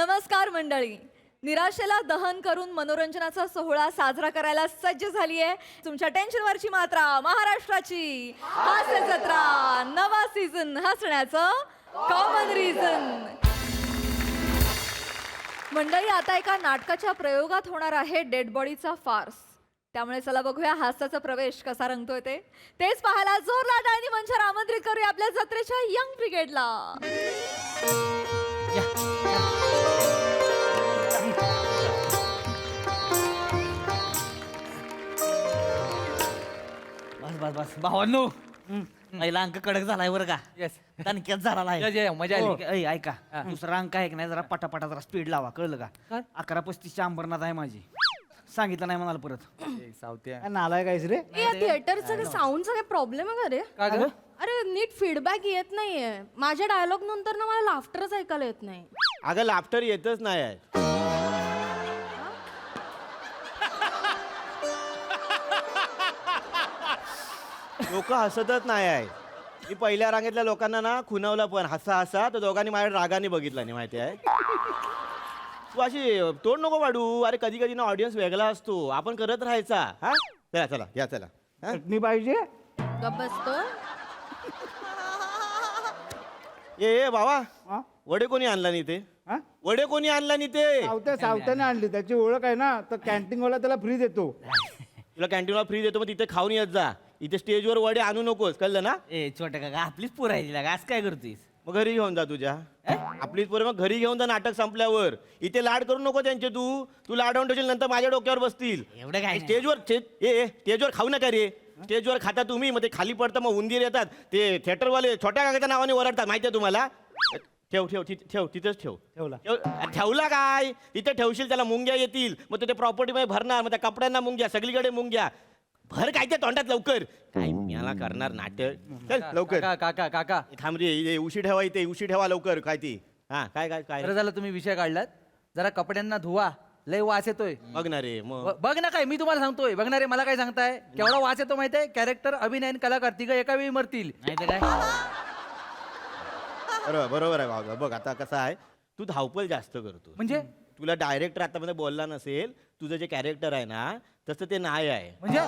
नमस्कार मंडळी. निराशेला दहन करून मनोरंजनाचा सोहळा साजरा करायला सज्ज झाली आहे तुमच्या टेन्शनवरची मात्रा महाराष्ट्राची हास्य जत्रा. नवा सीझन हसण्याचं कॉमन रिझन. मंडळी, आता एका नाटकाच्या प्रयोगात होणार आहे डेड बॉडीचा फार्स. त्यामुळे चला बघूया हास्याचा प्रवेश कसा रंगतोय तेच पाहायला जोरदार टाळ्यांनी मंचावर आमंत्रित करूया आपल्या जत्रेच्या यंग ब्रिगेडला. बस बस बस भावांनो, पहिला अंक कडक झालाय बरं का. येस तणक्यात झाला आहे. मजा आली. ऐ, ऐका दुसरा अंक आहे की नाही, जरा पटापटा जरा स्पीड लावा, कळलं का? 11:35 अंबरनाथ आहे माझी. सांगितलं नाही म्हणाल परत. सावत्या नालाय काहीच रे. या थिएटरचं साऊंडचा काय प्रॉब्लेम आहे का रे? का ग? अरे नीट फीडबॅक येत नाहीये. माझ्या डायलॉग नंतर ना मला लाफ्टरच ऐकायला येत नाही. अगं लाफ्टर येतच नाही आहे. लोक हसतच नाही आहे. मी पहिल्या रांगेतल्या लोकांना ना खुणावलं पण हसा हसा, तर दोघांनी माझ्या रागाने बघितलं नाही, माहिती आहे. तू अशी तोड नको वाढू. अरे कधी कधी ना ऑडियन्स वेगळा असतो, आपण करत राहायचा. हा चला चला या चला. चटणी पाहिजे. गप बसतो. ए बाबा, वडे कोणी आणला नाही ते? वडे कोणी आणला नाही ते? सावत्याने आणली, त्याची ओळख आहे ना, तर कॅन्टीन वाला त्याला फ्री देतो. तुला कॅन्टीनला फ्री देतो, मग तिथे खाऊन येत जा. इथे स्टेजवर वडे आणू नकोस, कळलं ना? ए छोट्या काका, आपलीच पोर आहे तिला, आज काय करतोयस? मग घरी घेऊन जा तुझ्या. आपलीच पोरं मग घरी घेऊन जा नाटक संपल्यावर. इथे लाड करू नको त्यांचे. तू लाडवून ठेवशील, नंतर माझ्या डोक्यावर बसतील. एवढं काय नाही. स्टेजवर खाऊ नका रे. स्टेजवर खाता तुम्ही, मग ते खाली पडतं, मग उंदीर येतात. ते थिएटरवाले छोट्या काकाच्या नावाने ओरडतात, माहिती आहे तुम्हाला? ठेव ठेव ठेव तिथेच ठेव. ठेवला. ठेवला काय? तिथे ठेवशील, त्याला मुंग्या येतील, मग ते प्रॉपर्टी मध्ये भरणार, मग त्या कपड्यांना मुंग्या, सगळीकडे मुंग्या. भर काय त्या तोंडात लवकर. काय याला करणार नाटक. चल लवकर. काका काका काका थांब रे, उशी ठेवा इथे, उशी ठेवा लवकर. काय ती? हा काय काय काय बरं झालं तुम्ही विषय काढलात. जरा कपड्यांना धुवा, लय वास येतोय. बघ ना रे मग. बघ ना, काय मी तुम्हाला सांगतोय. बघणारे मला काय सांगताय, केवढा वास येतो माहितीये? कॅरेक्टर, अभिनय आणि कलाकार तिघं एका वेळी मरतील. नाही तर काय. बरोबर आहे बाबा. बघ आता कसं आहे, तू धावपळ जास्त करतो. म्हणजे तुला डायरेक्टर आतामध्ये बोलला नसेल, तुझं जे कॅरेक्टर आहे ना तसं ते नाही आहे. म्हणजे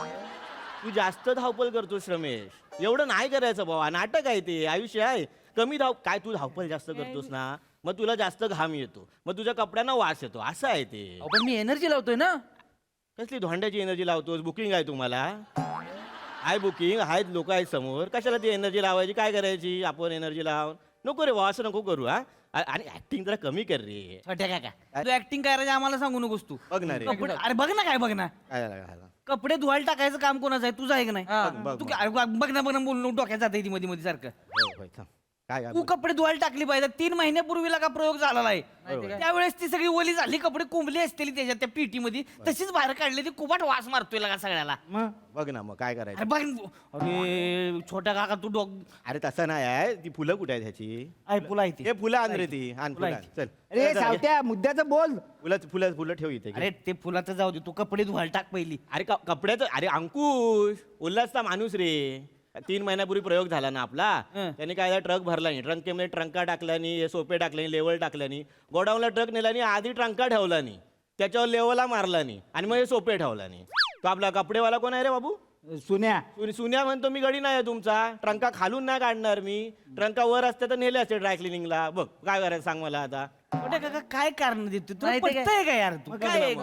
तू जास्त धावपळ करतोस रमेश. एवढं नाही करायचं बाबा, नाटक आहे ते, आयुष्य आहे. कमी काय तू धावपळ जास्त करतोस ना, मग तुला जास्त घाम येतो, मग तुझ्या कपड्यांना वास येतो. असं आहे ते. अहो, पण मी एनर्जी लावतोय ना. कसली धोंड्याची एनर्जी लावतोस? बुकिंग आहे तुम्हाला? आहे बुकिंग, आहेत लोक आहेत समोर, कशाला ती एनर्जी लावायची? काय करायची आपण एनर्जी लावून? नको रे, असं नको करू. हा आणि ऍक्टिंग जरा कमी कर रे. छोट्या काका, तू ऍक्टिंग करायची आम्हाला सांगू नकोस तू. बघ ना रे. अरे बघ ना, काय बघ ना, काय झालं, काय झालं? कपडे धुवायला टाकायचं काम कोणाचं आहे? तुझं आहे का नाही? बघ, तू बघ. अरे बघ ना बोलू डोक्यात जाते ती मध्ये मध्ये सारखं. होय, होय, थांब. काय तू कपडे धुवायला टाकली पाहिजे. 3 महिन्यापूर्वीला का प्रयोग झालेला आहे. त्यावेळेस ती सगळी ओली झाली, कपडे कुंबली असतील त्याच्यात त्या पिटी मध्ये, तशीच बाहेर काढली. ती कुबाट वास मारतोय का सगळ्याला. बघ ना मग काय करायचं? अरे बघ, अरे छोट्या काका तू अरे तसं नाही आहे. ती फुलं कुठे आहेत ह्याची? फुला आहे ती. हे फुलं आण रे, ती आण फुलं आण. चल. अरे सावत्या, मुद्द्याचं बोल. फुलं फुलं ठेव इथे. अरे ते फुलाचं जाऊ दे, तू कपडे धुवायला टाक पहिली. अरे कपड्याचं. अरे अंकुश उल्हासचा माणूस रे. 3 महिन्यापूर्वी प्रयोग झाला ना आपला. त्याने काय ट्रक भरला नाही, ट्रंकेमध्ये ट्रंका टाकल्यानी, सोपे टाकल्यानी, लेवल टाकल्यानी, गोडाऊनला ट्रक नेल्यानी, आधी ट्रंका ठेवला नाही, त्याच्यावर लेवला मारला नाही, आणि मग हे सोपे ठेवला नाही. तो आपला कपडेवाला कोण आहे रे बाबू? सुन्या. सुन्या म्हणतो मी गडी नाही आहे तुमचा. ट्रंका खालून नाही काढणार मी. ट्रंका वर असते तर नेले असते ड्राय क्लिनिंगला. बघ काय करायचं सांग मला आता. छोट्या काका काय कारण देतो तू? नाही ते काय? पटतंय का यार? तू काय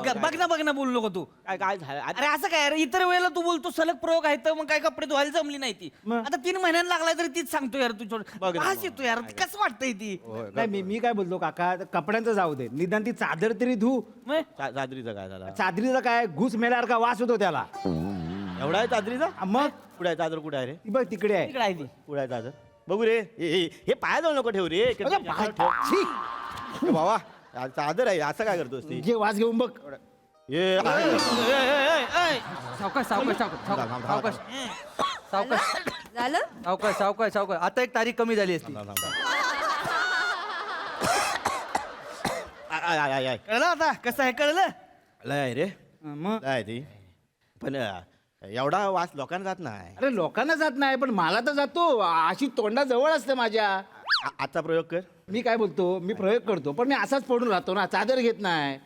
बघ ना बोलू नको तू. काय काय झालं? अरे असं काय यार, इतर वेळेला तू बोलतो सलग प्रयोग आहे तर मग काय कपडे धुवायला जमली नाही ती. आता 3 महिन्यांना लागलाय तरी तीच सांगतो यार तू. बघ ना आज मग. येतो यार, कसं वाटतंय ती? नाही मी काय बोलतो काका, कपड्यांचं जाऊ दे, निदान ती चादर तरी धू. मग चादरीचं काय झालं? चादरीचा काय घुस मेल्यासारखा वास होतो त्याला. एवढा आहे चादरीचा? मग कुठे आहे चादर? कुठे आहे रे? ती बघ तिकडे आहे. इकडे आहे ती. कुठे आहे चादर? बघू रे. हे पाया जाऊ नको ठेव रे. अगं, ठेव. छी! ए बाबा, चादर आहे, असं काय करतोस ती? जे वास घेऊन बघ. ये सावकाश सावकाश सावकाश सावकाश सावकाश झालं? सावकाश सावकाश सावकाश. आता एक तारीख कमी झाली असती. कळलं आता कसं आहे? कळलं? लय रे. मग लय ती. पण एवढा वास लोकांना जात नाही. अरे लोकांना जात नाही, पण मला तर जातो. अशी तोंडा जवळ असते माझ्या. आजचा प्रयोग कर. मी काय बोलतो मी प्रयोग करतो पण मी असाच पडून राहतो ना चादर घेत नाही.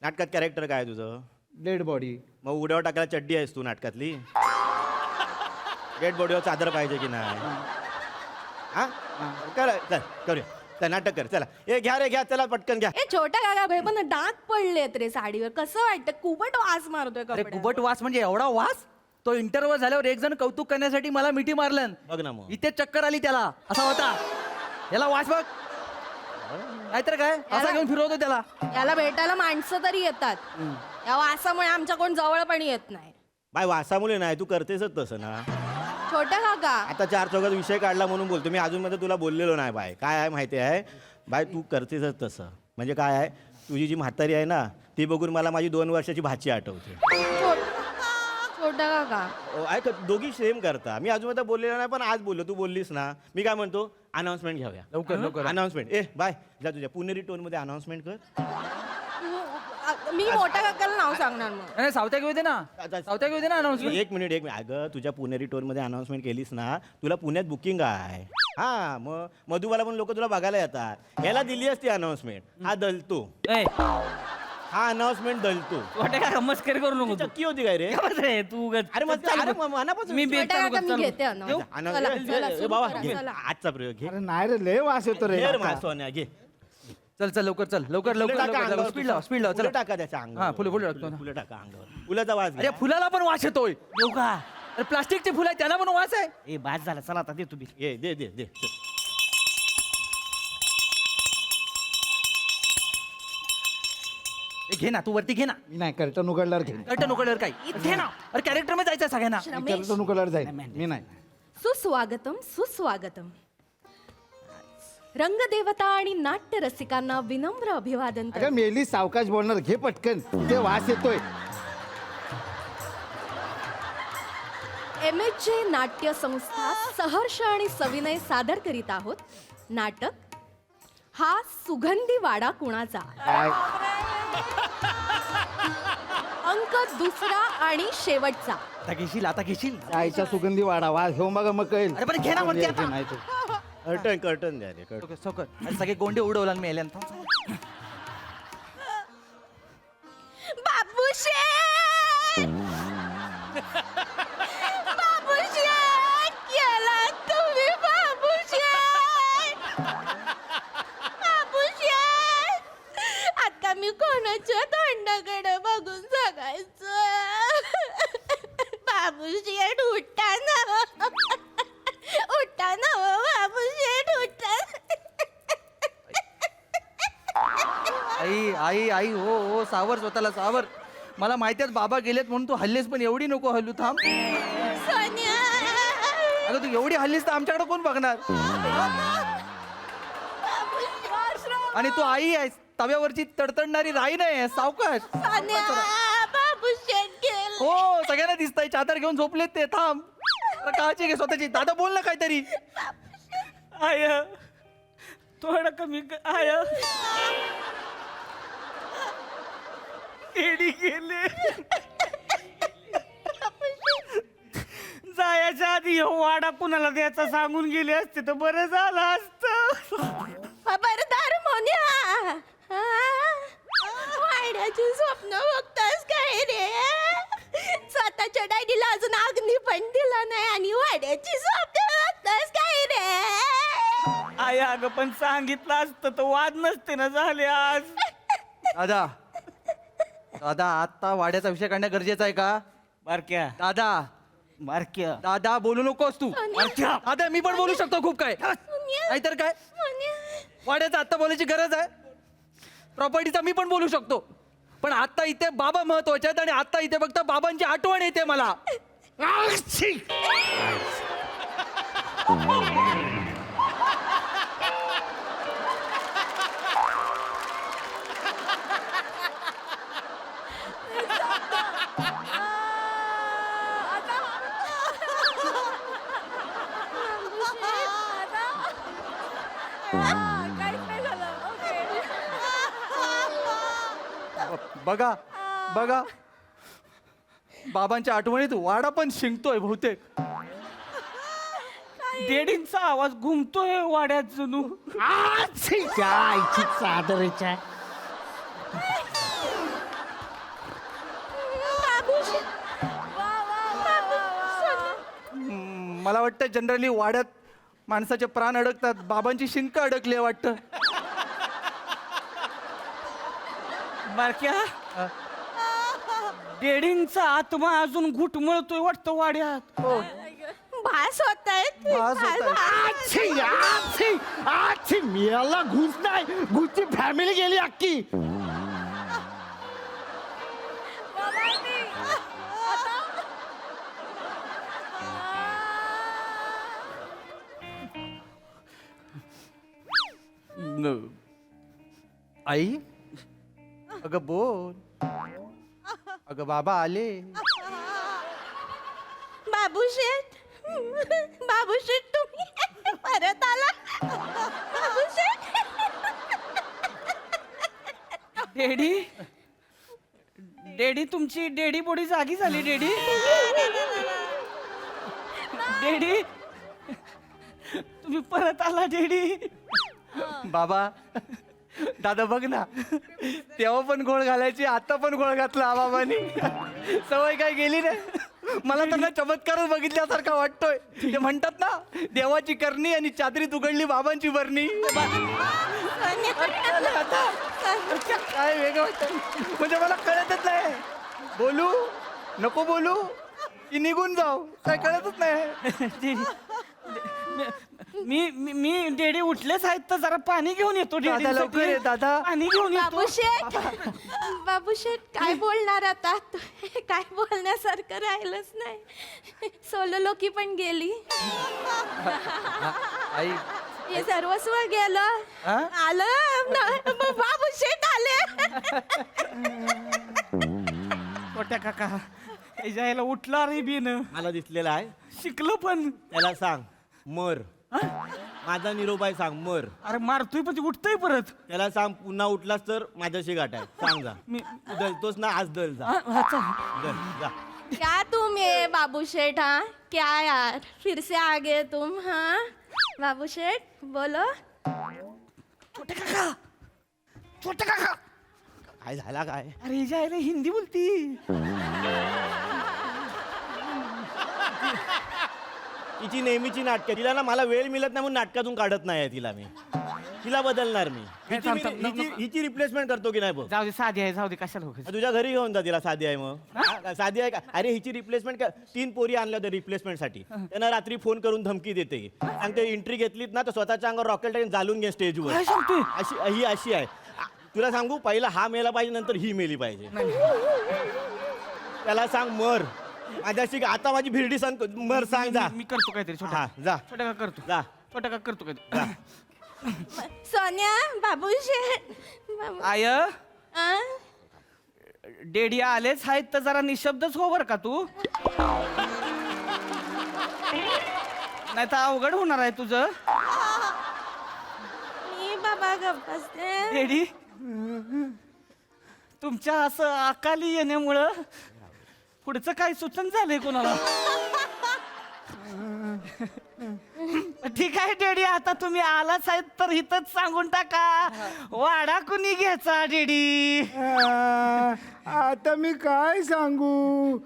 नाटकात कॅरेक्टर काय आहे तुझं? Dead body. मग उड्यावर टाकायला चड्डी आहेस तू नाटकातली? डेड बॉडीवर चादर पाहिजे की नाही? हा कर, चल करूया, चल नाटक कर, चला ए घ्या रे घ्या, चला पटकन घ्या. ए छोट्या काका भाई पण डाग पडलेत रे साडीवर, कसं वाटतं? कुबट वास मारतोय अरे कपड्यावर. कुबट वास म्हणजे एवढा वास? तो इंटरव्ह्यू झाल्यावर एक जण कौतुक करण्यासाठी मला मिठी मारलं, बघ ना मग. इथे चक्कर आली त्याला. असा होता याला वास बघ, नाहीतर काय असा घेऊन फिरवतो त्याला. याला भेटायला माणसं तरी येतात, या वासामुळे आमच्या कोण जवळ पण येत नाही. बाय वासामुळे नाही, तू करतेसच तसं ना. छोट्या काका आता चार चौघात विषय काढला म्हणून बोलतो मी, अजून मध्ये तुला बोललेलो नाही बाय. काय आहे माहिती आहे बाय, तू करतेसच तसं. म्हणजे काय आहे, तुझी जी म्हातारी आहे ना ती बघून मला माझी 2 वर्षाची भाची आठवते. छोट्या काका ऐक, दोघी सेम करता. मी अजून मध्ये बोललेलो नाही पण आज बोललो, तू बोललीस ना. मी काय म्हणतो, अनाउन्समेंट घेऊया लवकर लवकर. अनाउन्समेंट. ए बाय, जा तुझ्या पुणेरी टोन मध्ये अनाउन्समेंट कर. मी मोठ्या काकाला नाव सांगणार मग. नाही सावत्या घेऊ दे ना, सावत्या घेऊ दे ना अनाउन्समेंट. एक मिनिट अगं तुझ्या पुणेरी टोन मध्ये अनाउन्समेंट केलीस ना, तुला पुण्यात बुकिंग आहे. हा मग मधुबाला पण लोक तुला बघायला येतात. याला दिली असती अनाउन्समेंट. हा दलतो, हा अनाउन्समेंट दलतो. वाटे काय मस्करी करू नको तू. चक्की होती काय रे? गप्प रे तू उगाच. अरे मग अरे मनापासून मी छोट्या बेट काका मी घेते देऊ? चला, सुरू बाबा करा, घे. चला. आजचा प्रयोग घे. अरे नाही रे लय वास येतो रे घे रे काका. माझा सोन्या, घे. चल चल लवकर चल, लवकर फुलं लवकर टाका लवकर अंगावर. स्पीड लाव, स्पीड लाव. फुलं चला टाका त्याच्या अंगावर. हा, फुलं टाकतो ना. फुलं टाका अंगावर. फुलाचा वास अरे घ्या. फुलाला पण वास येतोय. देऊ का? अरे प्लास्टिकची फुलं आहे त्याला पण वास आहे. ए बास झाला, चला आता दे तुम्ही. दे दे दे दे. घे ना, तू वरती घे ना. मी नाही कर्टन उघडल्यावर घेईन. कर्टन उघडल्यावर काय घे ना. अरे कॅरेक्टर मध्ये जायचं सगळ्यांना. कर्टन उघडल्यावर जाईल मी नाही. सुस्वागतम सुस्वागतम. रंगदेवता आणि नाट्य रसिकांना विनम्र अभिवादन अगं करते. मेली सावकाश बोलणार, घे पटकन, ते वास येतोय. MHJ नाट्य संस्था सहर्ष आणि सविनय सादर करीत आहोत नाटक हा सुगंधी वाडा कुणाचा. काय अंक दुसरा आणि शेवटचा. आता घेशील, आता घेशील. आईचा सुगंधी वाडा वास घेऊन बघा मग कळेल. अरे पण घे ना वरती आता. नाही तो. कर्टन कर्टन द्या रे, कर्टन. ओके, सौकर. अरे सगळे गोंडे उडवला मी एल्यान. बाबूशे बाबूशे केला तुम्ही बाबूशे. बाबूशे आता मी कोणाच्या तोंडाकडे बघून जगायचं. बाबूशेठ उठा ना, उठा ना बाबूशेठ उठा. आई आई आई हो हो, सावर स्वतःला सावर. मला माहिती आहे बाबा गेलेत म्हणून तू हल्लीस, पण एवढी नको हल्लू. थांब. सोनिया अगं तू एवढी हल्लीस तर आमच्याकडे कोण बघणार? आणि तू आई आहेस, तव्यावरची तडतडणारी राई नाही, सावकाश. सोनिया बाबूशेठ गेले. हो सगळ्यांना दिसतंय, चादर घेऊन झोपलेत ते. थांब, आता काळजी घे स्वतःची. दादा बोल ना काहीतरी. आय थोडं कमी आय एडी गेले. जायच्या आधी हे वाडा कुणाला द्यायचा सांगून गेले असते तर बरं झालं असतं. खबरदार मोन्या, वाड्याची स्वप्न बघतास काय रे? स्वतःच्या डायरीला अजून अग्नी पण दिला नाही आणि वाड्याची स्वप्न बघतास काय रे? आय अगं पण सांगितलं असतं तर वाद नसते ना झाले आज. दादा दादा आता वाड्याचा विषय काढणं गरजेचं आहे का? बारक्या दादा बारक्या दादा बोलू नकोस तू. बारक्या दादा मी पण बोलू शकतो खूप काय. नाहीतर काय, वाड्याचा आत्ता बोलायची गरज आहे. प्रॉपर्टीचा मी पण बोलू शकतो, पण आता इथे बाबा महत्वाचे आहेत आणि आता इथे फक्त बाबांची आठवण येते मला. बघा बघा, बाबांच्या आठवणीत वाडा पण शिंकतोय बहुतेक. डेडींचा आवाज घुमतोय वाड्यात जणू. त्या आईची चादरीच्या मला वाटतं जनरली वाड्यात माणसाचे प्राण अडकतात, बाबांची शिंक अडकली वाटतं. बारक्या डेडींचा आत्मा अजून घुटमळतोय वाटतं वाड्यात. भास होत आहेत. भास होतायत. मिळाला घुस नाही, घुसची फॅमिली गेली अख्खी. आई, अगं बोल. अगं बाबा आले. बाबूशेठ, बाबूशेठ तुम्ही परत आला. बाबूशेठ, डेडी डेडी तुमची डेडी बोडी जागी झाली. डेडी डेडी तुम्ही परत आला. डेडी बाबा, दादा बघ ना, तेव्हा पण गोळ घालायची, आता पण गोळ घातला बाबांनी. सवय काय गेली नाही. मला त्यांना चमत्कारच बघितल्यासारखा वाटतोय. ते म्हणतात ना, देवाची करणी आणि चादरीत उघडली बाबांची बरणी. काय वेगळं वाटत, म्हणजे मला कळतच नाही. बोलू नको बोलू की निघून जाऊ, काय कळतच नाही. मी मी मी डेडी उठलेच आहेत तर जरा पाणी घेऊन येतो. डेडी दादा, लवकर ये, दादा. पाणी घेऊन येतो. बाबूशेठ, बाबूशेठ काय बोलणार आता? काय बोलण्यासारखं राहिलंच नाही. सोलो लोकी पण गेली. आई, हे सर्वस्व गेलं. हा? आलं बाबूशेठ आले. छोट्या काका हे जायला उठला रे बिन, मला दिसलेला आहे. शिकलं पण. त्याला सांग मर. माझा निरोप आहे, सांग मर. अरे मारतोय पण ते उठतोय परत. त्याला सांग पुन्हा उठलास तर माझ्याशी गाठ आहे. सांग जा. मी तू दलतोस ना, आज दल जा. हा, चल. दल जा. क्या तुम ये बाबूशेठ? हाँ क्या यार, फिर से आ गए तुम? हाँ बाबूशेठ बोलो. छोटे काका, छोटे काका. काय झाला काय? अरे जायला हिंदी बोलती. तिची नेहमीची नाटकं. तिला ना मला वेळ मिळत नाही म्हणून नाटकातून काढत नाही तिला. मी तिला बदलणार. मी हिची रिप्लेसमेंट करतो की नाही बघ. जाऊ दे, साधी आहे, जाऊ दे, कशाला उगाच. तुझ्या घरी घेऊन जा तिला. साधी आहे मग. हा, साधी आहे का? अरे हिची रिप्लेसमेंट 3 पोरी आणल्या होत्या रिप्लेसमेंटसाठी. त्यांना रात्री फोन करून धमकी देते. सांगते एंट्री घेतलीत ना तर स्वतःच्या अंगावर रॉकेल टाकून जाळून घे स्टेजवर. काय सांगतोय? ही अशी आहे. तुला सांगू, पहिला हा मेला पाहिजे, नंतर ही मेली पाहिजे. त्याला सांग मर. माझ्याशी आता माझी भिरडी सांग मर. सांग जा. मी करतो काहीतरी. छोटा हा जा छोट्या काका करतो. जा. छोट्या काका करतो काहीतरी. सोन्या, बाबूशेठ. I a? डेडी आलेच आहेत तर जरा निशब्दच हो बर का तू. नाही तर अवघड होणार आहे तुझं. मी बाबा गप्प बसते. डेडी तुमच्या असं अकाली येण्यामुळं पुढचं काय सुचन झालंय कोणाला. ठीक आहे डेडी, आता तुम्ही आलाच आहेत तर इथंच सांगून टाका. वाडा कुणी घ्यायचा डेडी? आता मी काय सांगू?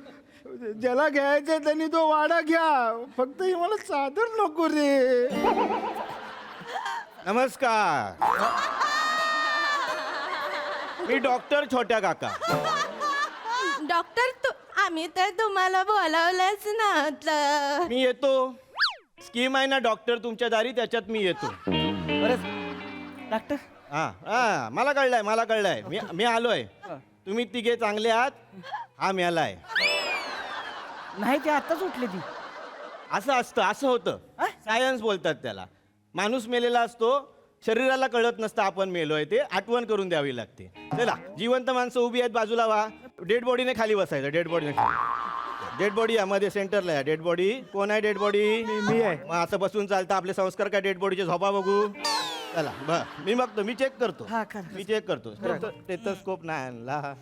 ज्याला घ्यायचं त्यांनी तो वाडा घ्या, फक्त ही मला चादर नको रे. नमस्कार. मी डॉक्टर छोट्या काका. डॉक्टर आम्ही तर तुम्हाला बोलावलंच नव्हतं. मी येतो. स्कीम आहे ना डॉक्टर तुमच्या दारी, त्याच्यात मी येतो. डॉक्टर हा हा, मला कळलंय. मी आलोय. तुम्ही तिघे चांगले आहात. हा मेलाय. नाही, ते आताच उठले ती. असं असतं, असं होतं. सायन्स बोलतात त्याला. माणूस मेलेला असतो, शरीराला कळत नसतं आपण मेलोय ते. आठवण करून द्यावी लागते. चला, जिवंत माणसं उभी आहेत, बाजूला व्हा. डेड बॉडीने खाली बसायचं. डेड बॉडीने खाली. डेड बॉडी यामध्ये सेंटरला आहे. डेड बॉडी कोण आहे? डेड बॉडी मी आहे. मग असं बसून चालतं. आपले संस्कार काय डेड बॉडीचे? झोपा बघू. चला मी बघतो. मी चेक करतो. हा, कर. मी चेक करतो. स्टेथोस्कोप नाही आणला.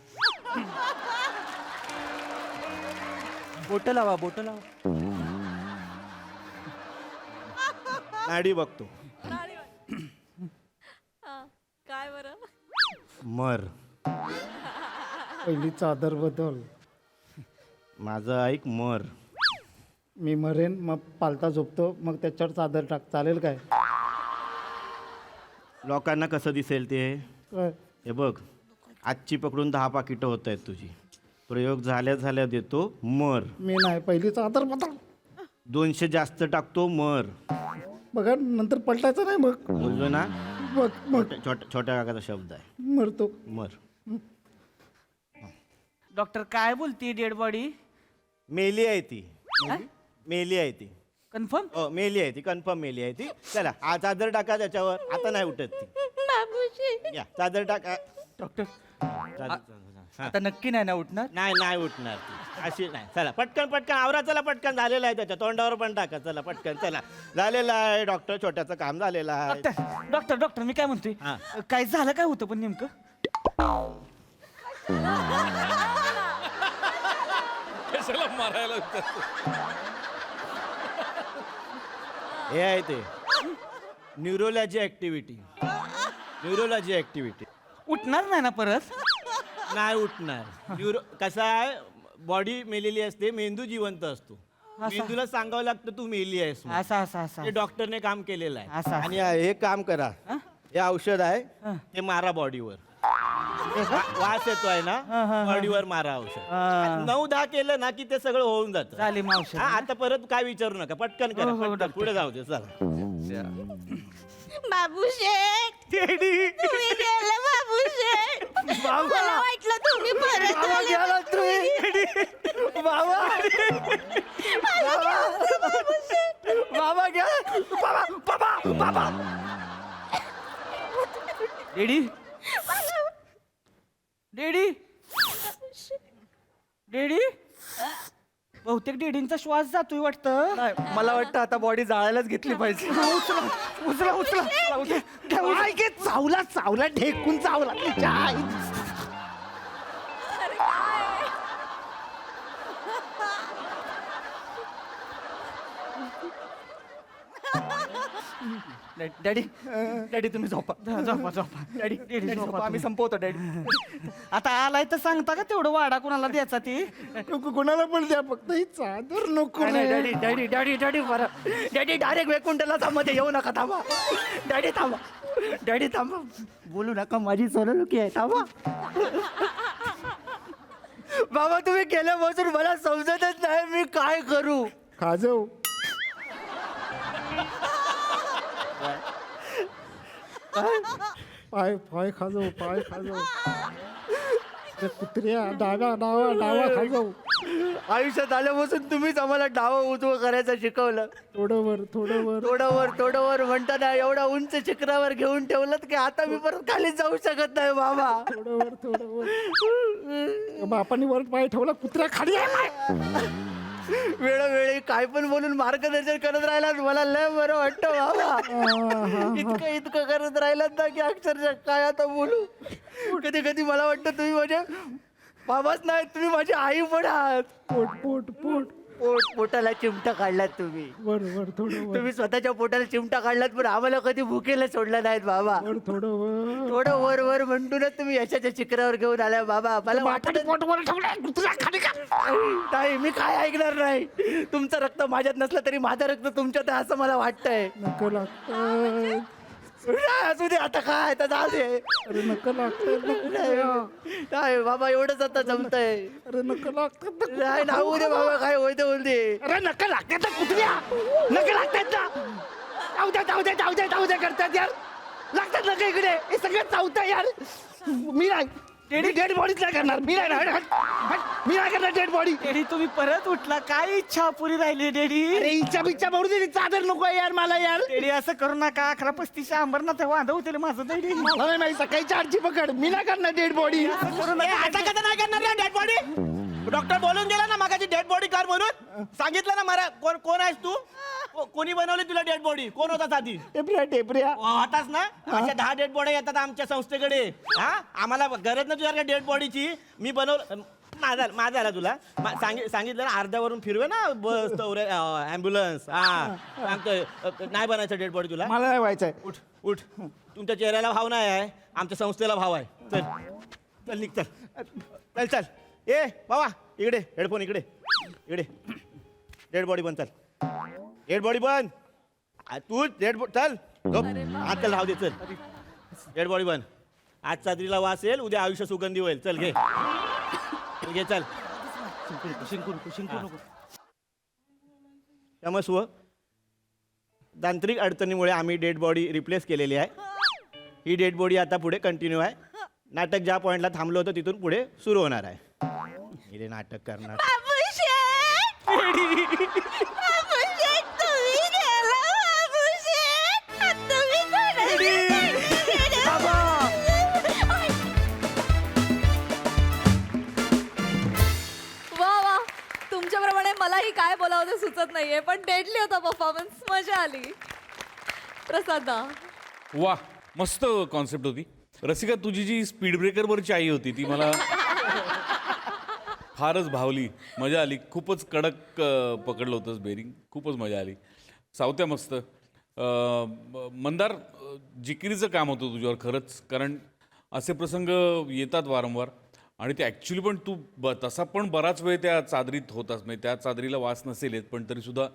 बोट लावा, बोट लावा. नाडी बघतो. हा, काय बरं? मर. पहिली चादर बदल. माझं ऐक, मर. मी मरेन मग पालता झोपतो मग त्याच्यावर चादर टाक, चालेल काय? लोकांना कसं दिसेल ते? काय? हे बघ, आजची पकडून 10 पाकिटं होत आहेत तुझी. प्रयोग झाल्या झाल्या देतो, मर. मी नाही, पहिली चादर बदल. 200 जास्त टाकतो, मर. बघा नंतर पलटायचं नाही मग. बोललो ना, मग मग छोट्या काकाचा शब्द आहे, मरतो. मर. डॉक्टर काय बोलती डेड बॉडी? मेली आहे ती, मेली आहे ती. कन्फर्म? हो, मेली आहे ती, कन्फर्म मेली आहे ती. चला, चादर टाका त्याच्यावर. आता नाही उठत ती. बाबूजी या, चादर टाका. डॉक्टर चादर- हा. आता नक्की नाही ना उठणार? नाही उठणार ती, अशी नाही. चला पटकन आवरा, चला पटकन. झालेलं आहे त्याच्या तोंडावर पण टाका. चला पटकन, चला. झालेलं आहे डॉक्टर, छोट्याचं काम झालेलं आहे. डॉक्टर मी काय म्हणतोय, हा. काय झालं, काय होतं पण नेमकं? हे आहे ते न्यूरोलॉजी ऍक्टिव्हिटी. न्यूरोलॉजी ऍक्टिव्हिटी उठणार नाही ना परत? नाही उठणार. कसा आहे, बॉडी मेलेली असते, मेंदू जिवंत असतो. मेंदूला सांगावं लागतं तू मेली आहेस म्हणून. असं ते डॉक्टरने काम केलेलं आहे. असं. आणि हे काम करा, हे औषध आहे ते मारा बॉडीवर. वास येतोय ना, बॉडीवर मारा औषध. 9-10 केलं ना की ते सगळं होऊन जातं. चालेल मावशी. हा, आता परत काय विचारू नका, पटकन करा, हो, पटकन. डॉक्टर. पुढे जाऊ दे, चला. बाबूशेठ तुम्ही गेले बाबूशेठ. मला वाटलं तुम्ही परत आले. बाबा घ्या. बाबा डेडी बहुतेक डेडींचा श्वास जातोय वाटतं. नाही, मला वाटतं आता बॉडी जाळायलाच घेतली पाहिजे. उचला काय की चावला ढेकून चावला तिच्या आई. अरे काय? डॅडी तुम्ही झोपा. झोपा डॅडी झोपा, आम्ही संपवतो डॅडी. आता आलाय तर सांगता का तेवढं वाडा कोणाला द्यायचा ती? कोणाला पण द्या, फक्त ही चादर नको नाही, रे. डॅडी बरं. डॅडी डायरेक्ट वैकुंठला मध्ये येऊ नका, थांबा. डॅडी थांबा. बोलू नका, माझी सोनलुकी आहे, थांबा. बाबा तुम्ही गेल्यापासून मला समजतच नाही मी काय करू. खाजव. पाय खाजव, पाय खाजव. त्या कुत्र्या डावा खाजव. आयुष्यात आल्यापासून तुम्हीच आम्हाला डावं उजवं करायचं शिकवलं. थोडं वर म्हणताना एवढा उंच शिखरावर घेऊन ठेवलं की आता मी परत खाली जाऊ शकत नाही बाबा. थोडं वर. बापाने वर पाय ठेवला, कुत्र्या खाली आहे. वेळोवेळी काय पण बोलून मार्गदर्शन करत राहिला मला लय बरं वाटतं बाबा. इतकं करत राहिलात ना की अक्षरशः काय आता बोलू. कधी कधी मला वाटतं तुम्ही माझे बाबाच नाही, तुम्ही माझी आई पण आहात. पोटाला चिमटा काढलात तुम्ही. वर थोडं वर. तुम्ही स्वतःच्या पोटाला चिमटा काढलात पण आम्हाला कधी भुकेला सोडलं नाहीत बाबा. थोडं वर म्हणतो ना तुम्ही यशाच्या शिखरावर घेऊन आल्या बाबा. मला वाटत नाही, मी काय ऐकणार नाही. तुमचं रक्त माझ्यात नसलं तरी माझं रक्त तुमच्यात आहे असं मला वाटतंय. नको लागतं. असू दे आता, काय आता जाऊ दे. अरे नको लागतं. नाही बाबा, एवढंच आता जमतंय. अरे नको लागतं. नाही नाहू दे बाबा, काय होते बोलते. अरे नका लागतात ना कुत्र्या. नका लागतात ना. जाऊ दे करतात यार. लागतात नका इकडे. हे सगळं चावतं यार. मी नाही डेड बॉडीच नाही करणार. मी नाही करणार डेड बॉडी. डेडी तुम्ही परत उठला, काय इच्छा पुरी राहिली डेडी? अरे इच्छा बिच्छा भरू दे, चादर नको यार मला यार. डेडी असं करू नका. 11:35 अंबरनाथ वांदा होतील माझं डेडी. मला नाही माहिती, सकाळी 4ची पकड. मी नाही करणार डेड बॉडी. आता कसं नाही करणार डेड बॉडी? डॉक्टर बोलून गेला ना मागाची डेड बॉडी कर म्हणून. सांगितलं ना मला. कोण आहेस तू? कोणी बनवली तुला डेड बॉडी? कोण होता आधी? टेपऱ्या. होताच ना. अशा 10 डेड बॉडी येतात आमच्या संस्थेकडे. हा, आम्हाला गरज नाही तुझ्या डेड बॉडीची. मी बनवलं. माझा आला तुला सांगितलं ना अर्ध्यावरून फिरवे ना बस ॲम्ब्युलन्स हा सांगतोय नाही बनायचं डेड बॉडी तुला मला नाही व्हायचंय. उठ उठ तुमच्या चेहऱ्याला भाव नाही आहे आमच्या संस्थेला भाव आहे चल चल निघ चल चल चल ए बाबा इकडे हेडफोन इकडे इकडे डेड बॉडी बन चल डेड बॉडी बन तू डेड बॉडी चल आज चल राहू दे चल डेड बॉडी बन आज चादरीला वास येईल उद्या आयुष्य सुगंधी होईल चल घे घे चल त्यामुळे स्व तांत्रिक अडचणीमुळे आम्ही डेड बॉडी रिप्लेस केलेली आहे ही डेड बॉडी आता पुढे कंटिन्यू आहे नाटक ज्या पॉइंटला थांबलो होतं तिथून पुढे सुरू होणार आहे हे नाटक करणार बाबूशेठ! बाबूशेठ, तुम्ही गेला, बाबूशेठ! तुम्ही वा वा तुमच्याप्रमाणे मलाही काय बोलावं ते सुचत नाहीये पण डेडली होता परफॉर्मन्स मजा आली. प्रसादा वा मस्त कॉन्सेप्ट होती. रसिका तुझी जी स्पीड ब्रेकरवरची आई होती ती मला फारच भावली. मजा आली. खूपच कडक पकडलं होतंस बेरिंग. खूपच मजा आली. सावत्या मस्त. मंदार जिकिरीचं काम होतं तुझ्यावर खरंच कारण असे प्रसंग येतात वारंवार आणि ते ॲक्च्युली पण तू तसा पण बराच वेळ त्या चादरीत होतास म्हणजे त्या चादरीला वास नसेल येत पण तरीसुद्धा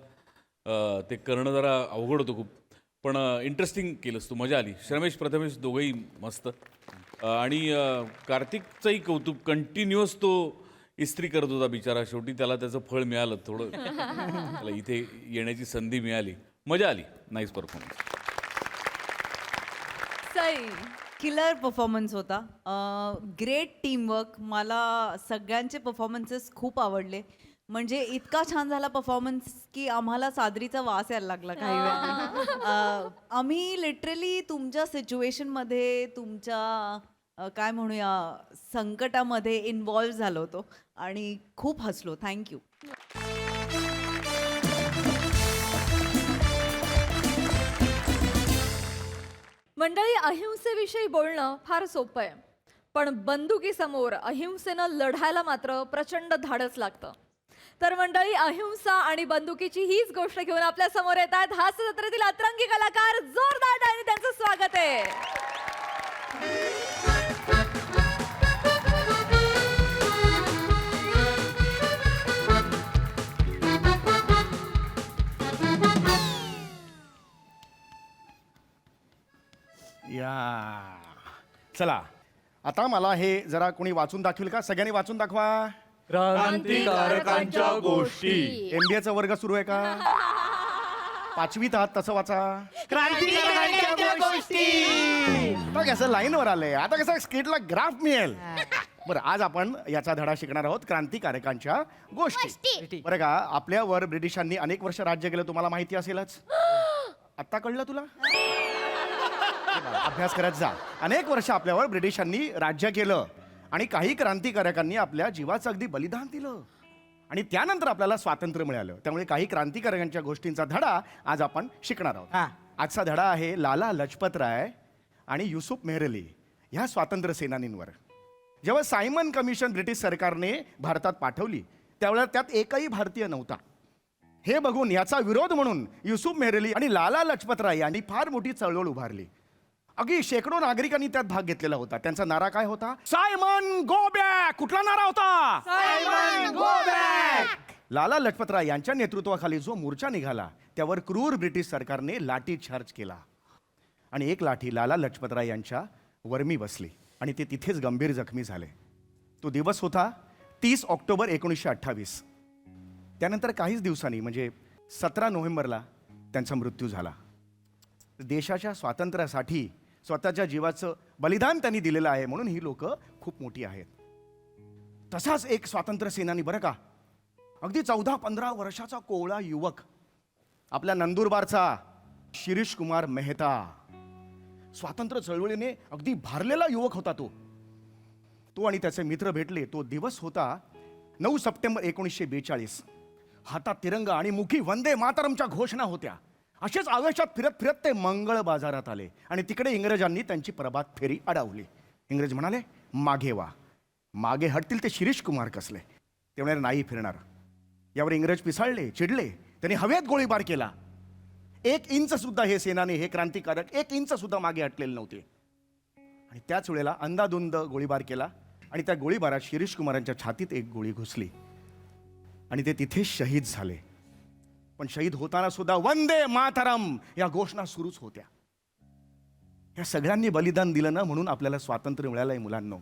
ते करणं जरा अवघड होतं खूप. पण इंटरेस्टिंग केलंस तू. मजा आली. श्रमेश प्रथमेश दोघंही मस्त. आणि कार्तिकचंही कौतुक. कंटिन्युअस तो इस्त्री करत होता बिचारा. शेवटी त्याला त्याचं फळ मिळालं थोडं त्याला इथे येण्याची संधी मिळाली. मजा आली. Nice performance. Sai killer performance होता. Great teamwork. मला सगळ्यांचे परफॉर्मन्सेस खूप आवडले. म्हणजे इतका छान झाला परफॉर्मन्स की आम्हाला सादरीचा वास यायला लागला काही वेळा. आम्ही लिटरली तुमच्या सिच्युएशनमध्ये तुमच्या काय म्हणूया संकटामध्ये इन्व्हॉल्व झालो होतो आणि खूप हसलो. थँक्यू. मंडळी अहिंसेविषयी बोलणं फार सोपं आहे पण बंदुकीसमोर अहिंसेनं लढायला मात्र प्रचंड धाडस लागतं. तर मंडळी अहिंसा आणि बंदुकीची हीच गोष्ट घेऊन आपल्या समोर येत आहेत हास्य जत्रेतील अतरंगी कलाकार. जोरदार टाळ्यांनी त्यांचं स्वागत आहे. या चला आता मला हे जरा कोणी वाचून दाखवेल का? सगळ्यांनी वाचून दाखवा. क्रांतिकारकांच्या गोष्टी. MBA चा वर्ग सुरू आहे का? 5वीत आहात तसं वाचा. आता कसं लाईनवर आलंय आता कसं स्किटला ग्राफ मिळेल. बरं आज आपण याचा धडा शिकणार आहोत क्रांतिकारकांच्या गोष्टी. बरं का आपल्यावर ब्रिटिशांनी अनेक वर्ष राज्य केलं तुम्हाला माहिती असेलच. आता कळलं तुला? अभ्यास करत जा. अनेक वर्ष आपल्यावर ब्रिटिशांनी राज्य केलं आणि काही क्रांतिकारकांनी आपल्या जीवाचं अगदी बलिदान दिलं आणि त्यानंतर आपल्याला स्वातंत्र्य मिळालं. त्यामुळे काही क्रांतिकारकांच्या गोष्टींचा धडा आज आपण शिकणार आहोत. आजचा धडा आहे लाला लजपत राय आणि युसुफ मेहरली ह्या स्वातंत्र्य सेनानींवर. जेव्हा सायमन कमिशन ब्रिटिश सरकारने भारतात पाठवली त्यावेळेला त्यात एकही भारतीय नव्हता. हे बघून याचा विरोध म्हणून युसुफ मेहरली आणि लाला लजपत राय यांनी फार मोठी चळवळ उभारली. अगदी शेकडो नागरिकांनी त्यात भाग घेतलेला होता. त्यांचा नारा काय होता? Simon go back. कुठला नारा होता? Simon go back. लाला लजपतराय यांच्या नेतृत्वाखाली जो मोर्चा निघाला त्यावर क्रूर ब्रिटिश सरकारने लाठी चार्ज केला आणि एक लाठी लाला लजपतराय यांच्या वर्मी बसली आणि ते तिथेच गंभीर जखमी झाले. तो दिवस होता 30 ऑक्टोबर 1928. त्यानंतर काहीच दिवसांनी म्हणजे 17 नोव्हेंबरला त्यांचा मृत्यू झाला. देशाच्या स्वातंत्र्यासाठी स्वतःच्या जीवाचं बलिदान त्यांनी दिलेलं आहे म्हणून ही लोक खूप मोठी आहेत. तसाच एक स्वातंत्र्य सेनानी बरं का अगदी 14-15 वर्षाचा कोवळा युवक आपल्या नंदुरबारचा शिरीष कुमार मेहता. स्वातंत्र्य चळवळीने अगदी भारलेला युवक होता तो आणि त्याचे मित्र भेटले. तो दिवस होता 9 सप्टेंबर 1942. हातात तिरंगा आणि मुखी वंदे मातरमच्या घोषणा होत्या. असेच आवेशात फिरत फिरत ते मंगळ बाजारात आले आणि तिकडे इंग्रजांनी त्यांची प्रभात फेरी अडवली. इंग्रज म्हणाले मागे वा. मागे हटतील ते शिरीष कुमार कसले. ते म्हणाले नाही फिरणार. यावर इंग्रज पिसाळले, चिडले. त्यांनी हवेत गोळीबार केला. 1 इंच सुद्धा हे सेनानी, हे क्रांतिकारक 1 इंच सुद्धा मागे हटलेले नव्हते. आणि त्याच वेळेला अंदाधुंद गोळीबार केला आणि त्या गोळीबारात शिरीष कुमारांच्या छातीत एक गोळी घुसली आणि ते तिथेच शहीद झाले. पण शहीद होताना सुद्धा वंदे मातरम या घोषणा सुरूच होत्या. या सगळ्यांनी बलिदान दिलं ना, म्हणून आपल्याला स्वातंत्र्य मिळालंय मुलांनो.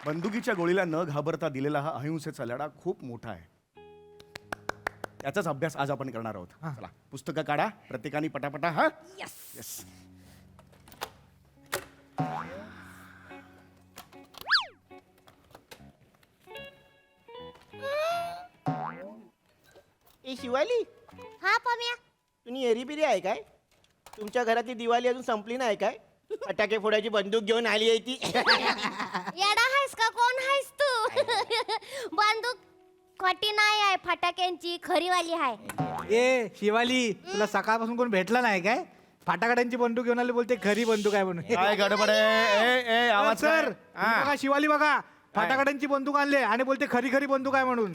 बंदुकीच्या गोळीला न घाबरता दिलेला हा अहिंसेचा लढा खूप मोठा आहे. याचाच अभ्यास आज आपण करणार आहोत. चला पुस्तकं काढा प्रत्येकाने पटापटा. हा येस. ए शिवाली, हा पम्या. तुम्ही एरीबिरी आहे काय? तुमच्या घरातली दिवाळी अजून संपली नाही काय? फटाके फोडायची बंदूक घेऊन आली आहे ती. येडा आहेस का? कोण आहेस तू? बंदूक खोटी नाही आहे, फटाक्यांची खरीवाली आहे. ए शिवाली, तुला सकाळपासून कोण भेटला नाही काय? फाटाकड्यांची बंदूक घेऊन आली, बोलते खरी बंदूक आहे म्हणून. काय गडबड आहे? ए आवाज सर कर. हा. बघा शिवाली बघा, फाटाकड्यांची बंदूक आणले आणि बोलते खरी खरी बंदूक आहे म्हणून.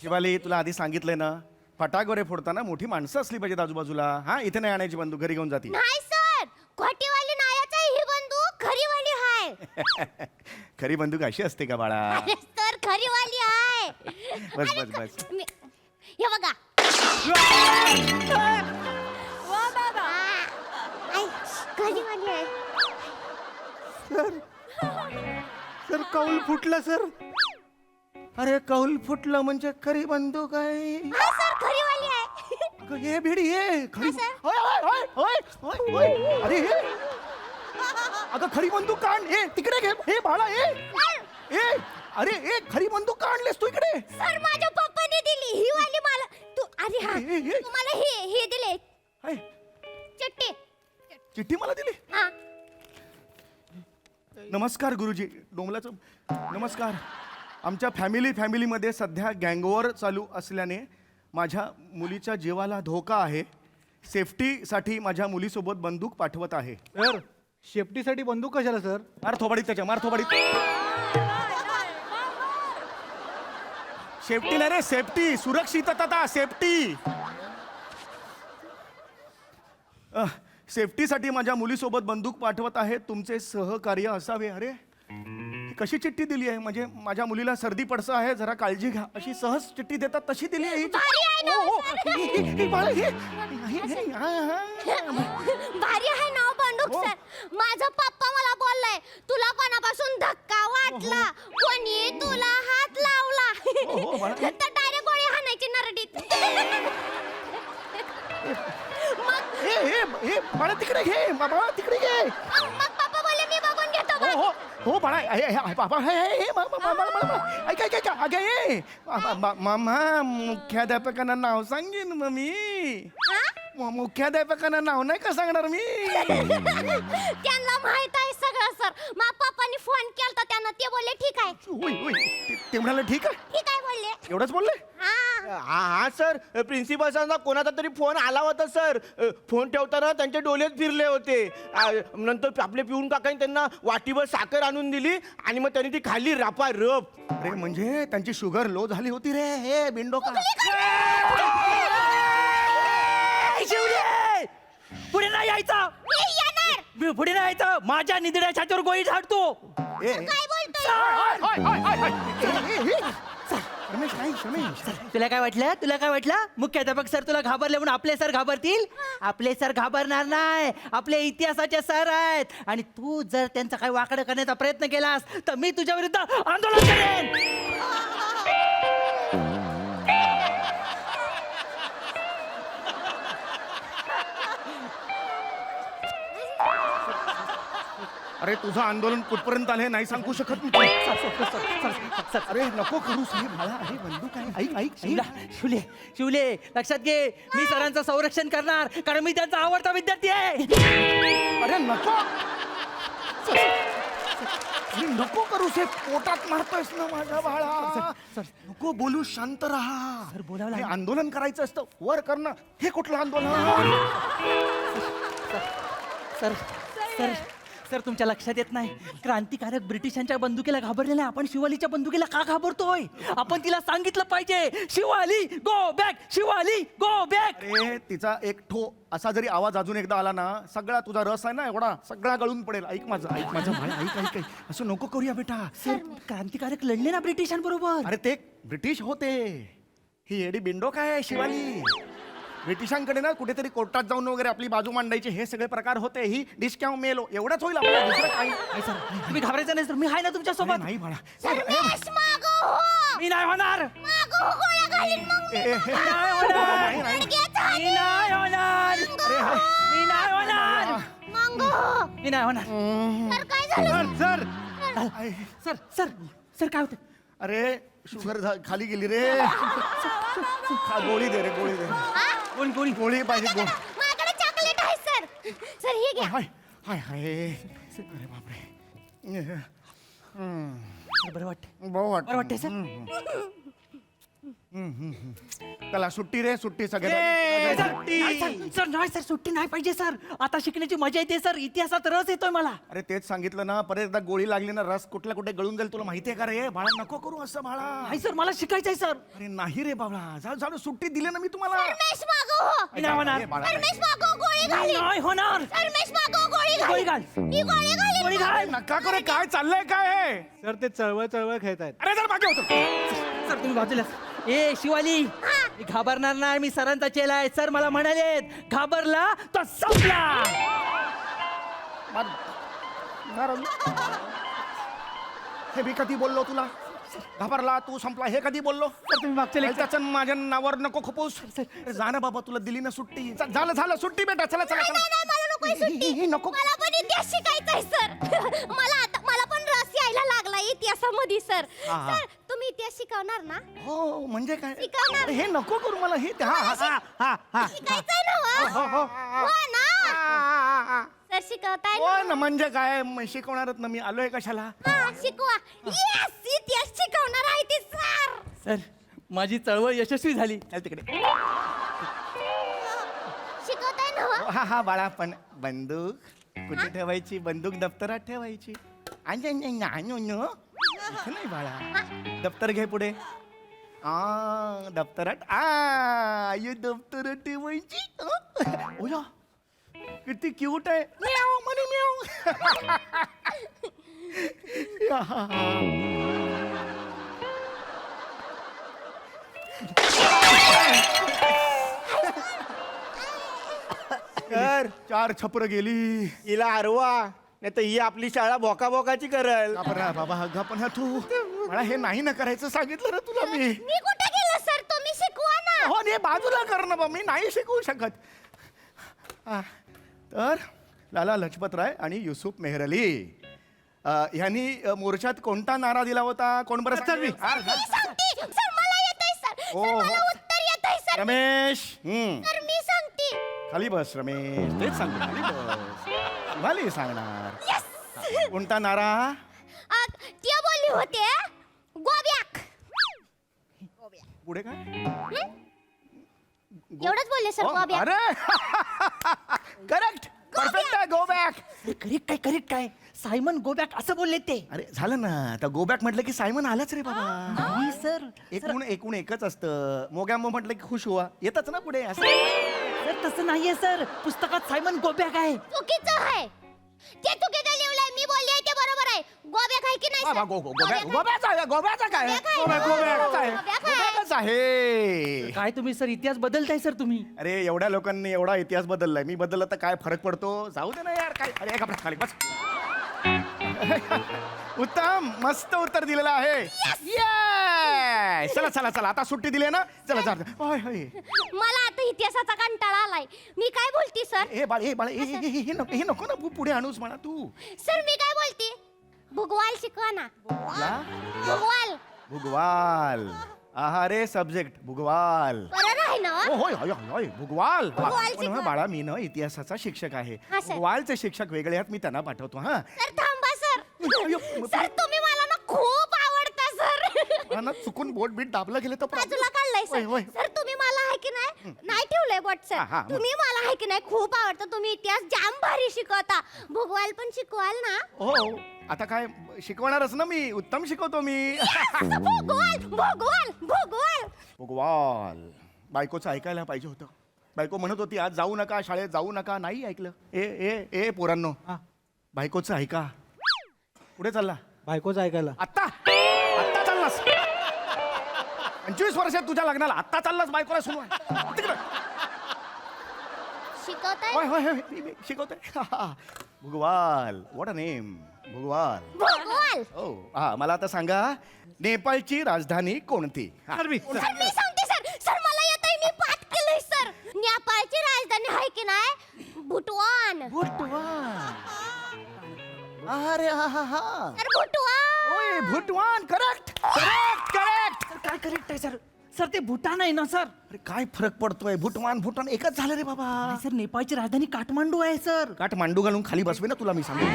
शिवाली तुला आधी सांगितलंय ना, फटाके फोडताना मोठी माणसं असली पाहिजेत आजूबाजूला. हा इथे नाही आणायची बंदूक, घरी घेऊन जाती. नाही सर, खोटीवाली नायाच आहे ही बंदूक, खरीवाली आहे. खरी बंदूक अशी असते का बाळा? अरे सर, खरीवाली आहे. बस अरे, बस बस. हे बघा. वा दादा. आई, खरीवाली आहे. सर कौल फुटलं सर. अरे कौल फुटलं म्हणजे खरी बंदूक आहे. हा सर, खरीवाली आहे. अगं, ये भिडी ये खरी. हा, सर. होय, होय, होय, होय, होय, होय. अरे हे अगं खरी बंदूक काढ. ए तिकडे घे. हे बाळा ए अरे ए खरी बंदूक का आणलीस तू इकडे? सर, माझ्या पप्पाने दिली ही वाली मला. तू अरे हा, हे. तुम्हाला हे दिले हाय, चिट्टी. चिठ्ठी मला दिली. हा. नमस्कार गुरुजी. डोंबलाचं नमस्कार. आमच्या फॅमिलीमध्ये सध्या गँगवॉर चालू असल्याने माझ्या मुलीच्या जीवाला धोका आहे. सेफ्टीसाठी माझ्या मुलीसोबत बंदूक पाठवत आहे. सर शेफ्टीसाठी बंदूक कशाला सर? मार थोबाडीत त्याच्या, मार थोबाडीत. सेफ्टी नाही रे, सेफ्टी, सुरक्षितता, सेफ्टी. सेफ्टीसाठी माझ्या मुलीसोबत बंदूक पाठवत आहे. तुमचे सहकार्य असावे. अरे ही कशी चिठ्ठी दिली आहे? म्हणजे माझ्या मुलीला सर्दी पडसं आहे, जरा काळजी घ्या अशी सहज चिठ्ठी देतात तशी दिली आहे ही भारी आहे ना, ओ, ओ, सर. हे बाळा, हा, हा. भारी आहे ना बंदूक सर. माझा पप्पा मला बोललाय, तुला कोणापासून धक्का वाटला, कोणी तुला हात लावला हो, बाळा. तर डायरेक्ट गोळी हाणायची नरडीत. हे बाळा तिकडे घे, बाबा तिकडे घे. मग पप्पा बोलले मी बघून घेतो बा. हो हो हो बाळा, बाबा ऐक ऐक ऐक अगं ये मामा, मुख्याध्यापकांना नाव सांगेन मग मी. मुख्याध्यापकांना नाव नाही का सांगणार मी? त्यांना माहित आहे सगळं सर. मग पप्पानी फोन केलता त्यांना, ते बोलले ठीक आहे. ते म्हणाले ठीक आहे. ठीक आहे बोलले. एवढंच बोलले? हा. हा सर, प्रिन्सिपल सरांना कोणाचा तरी फोन आला होता सर. फोन ठेवताना त्यांचे डोलेच फिरले होते. नंतर आपले पिऊन काकांनी त्यांना वाटीभर साखर आणून दिली आणि मग त्यांनी ती खाल्ली रापा रप. अरे म्हणजे त्यांची शुगर लो झाली होती रे. हे बिंडोका. पुढे नाही यायचं, मी येणार. पुढे नाही यायचं. माझ्या निधड्या छातीवर गोळी झाडतो. काय बोलतोय? रमेश नाही, रमेश. तुला काय वाटलं? मुख्याध्यापक सर तुला घाबरले म्हणून आपले सर घाबरतील? आपले सर घाबरणार नाही. आपले इतिहासाचे सर आहेत. आणि तू जर त्यांचा काही वाकडं करण्याचा प्रयत्न केलास तर मी तुझ्या विरुद्ध आंदोलन करेन. अरे तुझं आंदोलन कुठपर्यंत आले नाही सांगू शकत मी. अरे नको करूस हे बाळा. अरे बंदूक आहे. ऐक शिवले लक्षात घे, मी सरांचं संरक्षण करणार, कारण मी त्यांचा आवडता विद्यार्थी आहे. अरे नको. अरे नको करूस, हे पोटात मारतोयस ना माझ्या बाळा. नको बोलू, शांत राहा. सर, बोलावं हे लागेल. आंदोलन करायचं असतं वर करणं. हे कुठलं आंदोलन? सर सर सर तुमच्या लक्षात येत नाही क्रांतिकारक ब्रिटिशांच्या बंदुकीला घाबरलेला आपण शिवालीच्या बंदुकीला का घाबरतोय? आपण तिला सांगितलं पाहिजे Shivali go back, Shivali go back. अरे तिचा एक ठो असा जरी आवाज अजून एकदा आला ना, सगळा तुझा रस आहे ना एवढा सगळा गळून पडेल. ऐक माझं बाळ, ऐक. असं नको करूया बेटा. सर क्रांतिकारक लढले ना ब्रिटिशांबरोबर. अरे ते ब्रिटिश होते, ही एडी बिंडो काय आहे शिवाली. ब्रिटिशांकडे ना कुठेतरी कोर्टात जाऊन वगैरे आपली बाजू मांडायची हे सगळे प्रकार होते. ही डिस्काउंट मेलो एवढंच होईल आपल्याला, दुसरं काही नाही सर तुम्ही घाबरायचं नाही सर, मी आहे ना तुमच्या अरे सोबत. नाही बाळा. रमेश मागं हो. मी नाही होणार, मागं हो, गोळ्या घालीन मग मी. नाही होणार, मडक्यात हात. मी नाही होणार, मी नाही होणार, मागं हो. मी नाही होणार. सर काय झालं? सर सर सर सर काय होतं? अरे शुगर खाली गेली रे. गोळी दे रे, गोळी दे. गोळी गोळी गोळी पाहिजे गोळी. माझ्याकडे चॉकलेट आहे सर. सर हे घ्या. हाय हाय हाय. अरे बापरे. बरं वाटतं, भाऊ बरं वाटतंय सर. त्याला सुट्टी रे, सुट्टी सर सगळ्या. सर नाही सर सुट्टी नाही पाहिजे सर. आता शिकण्याची मजा येते सर, इतिहासात रस येतोय मला. अरे तेच सांगितलं ना, परत एकदा गोळी लागली ना रस कुठल्या कुठे गळून जाईल तुला माहितीये का रे. बाळा नको करू असं बाळा. नाही सर मला शिकायचंय सर. अरे नाही रे बाबा, झालं सुट्टी दिली ना मी तुम्हाला. रमेश मागं हो. मी नाही होणार, ए, बाळा, रमेश मागं हो, गोळी मी घालीन. नाही होणार. रमेश मागं हो, गोळी गोळी घालीन. घाल, मी गोळी घालीन. गोळी घाल. नका करे. काय चाललंय काय हे? सर ते चळवळ खेळतायत. अरे जर मागे होतो. सर तुम्ही बाजूला. ए शिवाली मी घाबरणार नाही, मी सरांचा चेला आहे. सर मला म्हणाले घाबरला तर संपला. हे मी कधी बोललो तुला? घाबरला तू संपला हे कधी बोललो? तुम्ही मागच्या चल, त्याचं माझ्या नावावर नको खपोस. अरे जा ना बाबा, तुला दिली ना सुट्टी. झालं सुट्टी बेटा. चला चला नाही, नाही, मला नकोय सुट्टी. ही नको. मला पण इतिहास शिकायचा आहे सर. मला पण रस यायला लागला इतिहासामध्ये सर. सर तुम्ही इतिहास शिकवणार ना? हो म्हणजे काय? शिकवणार. अरे, हे नको करू मला. हे शिकायचंय ना हो? हो ना सर शिकवताय हो ना? ना म्हणजे काय शिकवणारच ना मी. आलोय कशाला? हा शिकवा. येस इतिहास शिकवणार आहे ते सर. सर माझी चळवळ यशस्वी झाली. चल तिकडे. शिकवताय ना हो? हा बाळा, पण बंदूक कुठे ठेवायची? बंदूक दप्तरात ठेवायची. इथे नाही बाळा. दप्तर घे पुढे. दप्तरात. ये दप्तरात ठेवायची. ओया किती क्यूट आहे. म्याव म्हणे म्याव. कर चार छपर गेली. हिला हरवा, नाही तर ही आपली शाळा बोकाबोकाची करल. बाबा पण तू मला हे नाही ना करायचं सांगितलं ना तुला मी. मी कुठे गेलो सर? तुम्ही शिकवा ना. हो ने बाजूला कर ना बा, मी नाही शिकवू शकत. तर लाला लजपतराय आणि युसुफ मेहरअली ह्यांनी मोर्चात कोणता नारा दिला होता? कोण बरं सांगेल? मी सांगते. सर मला येतंय सर. हो, सर हो. मला उत्तर येतंय सर. रमेश सर मी सांगते. खाली बस रमेश. तेच सांगतो खाली बस. तुम्हाला सांगणार कोणता नारा? ते बोलले होते गोब्याक. पुढे काय? एवढंच बोलले सर गोब्याक. अरे करेक्ट परफेक्ट आहे. Go back. करेक्ट काय सायमन गो बॅक असं बोलले ते. अरे झालं ना, आता गो बॅक म्हटलं की सायमन आलाच रे बाबा. नाही सर. एकूण एकच असतं. मोगॅम्बो म्हटलं की खुश हुआ येतच ना पुढे असं. सर तसं नाहीये सर, पुस्तकात सायमन गो बॅक आहे. चुकीचं आहे. ते चुकीचं लिहिलंय. मी बोलले ते बरोबर आहे. गोब्याक आहे की नाही सर? गोब्याचा काय? गोब्याक आहे. गोब्याचाच आहे. काय तुम्ही सर इतिहास बदलताय सर तुम्ही. अरे एवढ्या लोकांनी एवढा इतिहास बदललाय. मी बदलला तर काय फरक पडतो? जाऊ दे ना यार. काय अरे एका खाली बस. उत्तम मस्त उत्तर दिलेलं आहे. Yes! चला चला चला आता सुट्टी दिली ना. चला चला. मला आता इतिहासाचा कंटाळा आलाय. मी काय बोलती सर? हे बाळ हे नको ना पुढे आणूस म्हणा तू. सर मी काय बोलती? भूगोल शिकवा ना. भूगोल. भुगवाल. रे सब्जेक्ट भुगवाल. बरोबर आहे ना? होय भुगवाल. भुगवाल शिकवा. बाळा मी ना इतिहासाचा शिक्षक आहे. हा, सर. भुगवालचे शिक्षक वेगळे आहेत. मी त्यांना पाठवतो. हा सर थांबा सर. सर तुम्ही मला ना खूप आवडता सर. मला ना चुकून बोट बीट दाबलं गेलं तर बाजूला काढलाय होय, होय. सर. सर तुम्ही मला आहे की नाही नाही ठेवलंय हा, व्हॉट्सअप मग. तुम्ही मला आहे की नाही खूप आवडतं तुम्ही इतिहास जाम भारी शिकवता भूगोल पण शिकवाल ना हो आता काय शिकवणारच ना मी उत्तम शिकवतो मी भूगोल भूगोल भूगोल भगवान बायकोचं ऐकायला पाहिजे होतं बायको म्हणत होती आज जाऊ नका शाळेत जाऊ नका नाही ऐकलं ए ए ए पोरांनो बायकोचं ऐका पुढे चालला बायकोचं ऐकायला आत्ता आत्ता चाललास 25 वर्षात तुझ्या लग्नाला आत्ता चाललास बायकोला सुरू तिकडे शिकवताय होय होय होय मी शिकवतोय भगवाल व्हॉट अ नेम भगवाल भूगोल हो हा मला आता सांगा नेपाळची राजधानी कोणती हा. सर मी सांगते सर सर मला येत आहे मी पाठ केलंय सर नेपाळची राजधानी आहे की नाही भुटवान अरे हा हा हा सर भुटवान ओय भूटवान करेक्ट करेक्ट करेक्ट काय करेक्ट आहे सर सर ते भूटान आहे ना सर अरे काय फरक पडतोय भूटवान भूटान एकच झालं रे बाबा सर नेपाळची राजधानी काठमांडू आहे सर काठमांडू घालून खाली बसवे ना तुला मी सांगतो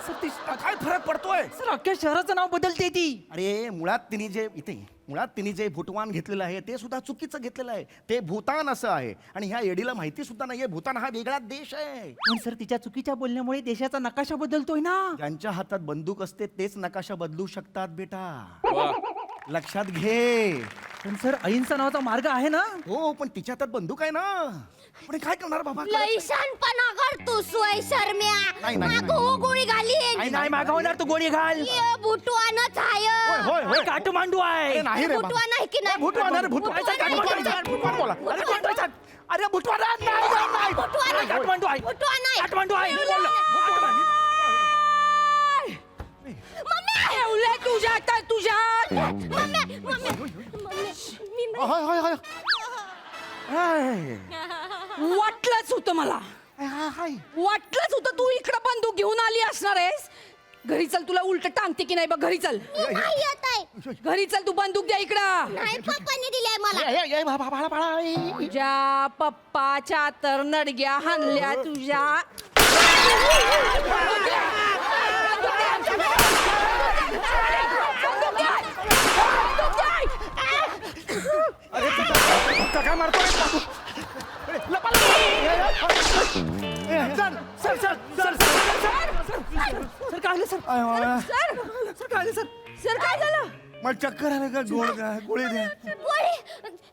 सर ते काय फरक पडतोय सर अख्ख्या शहराचं नाव बदलते ती अरे मुळात तिने जे भूटवान घेतलेलं आहे ते सुद्धा चुकीचं घेतलेलं आहे ते भूतान असं आहे आणि ह्या एडीला माहिती सुद्धा नाहीये भूतान हा वेगळा देश आहे पण सर तिच्या चुकीच्या बोलण्यामुळे देशाचा नकाशा बदलतोय ना ज्यांच्या हातात बंदूक असते तेच नकाशा बदलू शकतात बेटा वा लक्षात घे पण सर अहिंसा नावाचा मार्ग आहे ना हो पण तिच्या हातात बंदूक आहे ना पण काय करणार बाबा लई शहाणपणा करतो सोय शर्म्या नाही, नाही, मागो गोळी घाली नाही मागवणार तू गोळी घाल भुटवानच होय आहे होय होय काठमांडू आहे अरे नाही रे बाबा. भुटवान आहे की नाही भूटवान अरे भूटवान भूटवान बोला अरे भूटान. अरे भूटान नाही. भुटवान आहे. काठमांडू आहे भुटवान आहे. काठमांडू आहे मी बोललो. मम्मी तुझ्या मम्मी मी होय होय होय हाय. वाटलंच होतं मला हाय वाटलंच होतं तू इकडं बंदूक घेऊन आली असणार आहेस घरी चल तुला उलट टांगते की नाही बघ घरी चल नाही येत आहे घरी चल तू बंदूक द्या इकडं नाही पप्पांनी दिलाय मला ए, बाळा, बाळा, बाळा, ए. तुझ्या पप्पाच्या तर नडग्या हाणल्या तुझ्या का काय मारतोय ए, लपा, लपा. ए, sir sir sir sir sir काय झालं सर आय, बाळा. सर काय झालं सर सर काय झालं मला चक्कर आलं का गोळ द्या गोळी द्या गोळी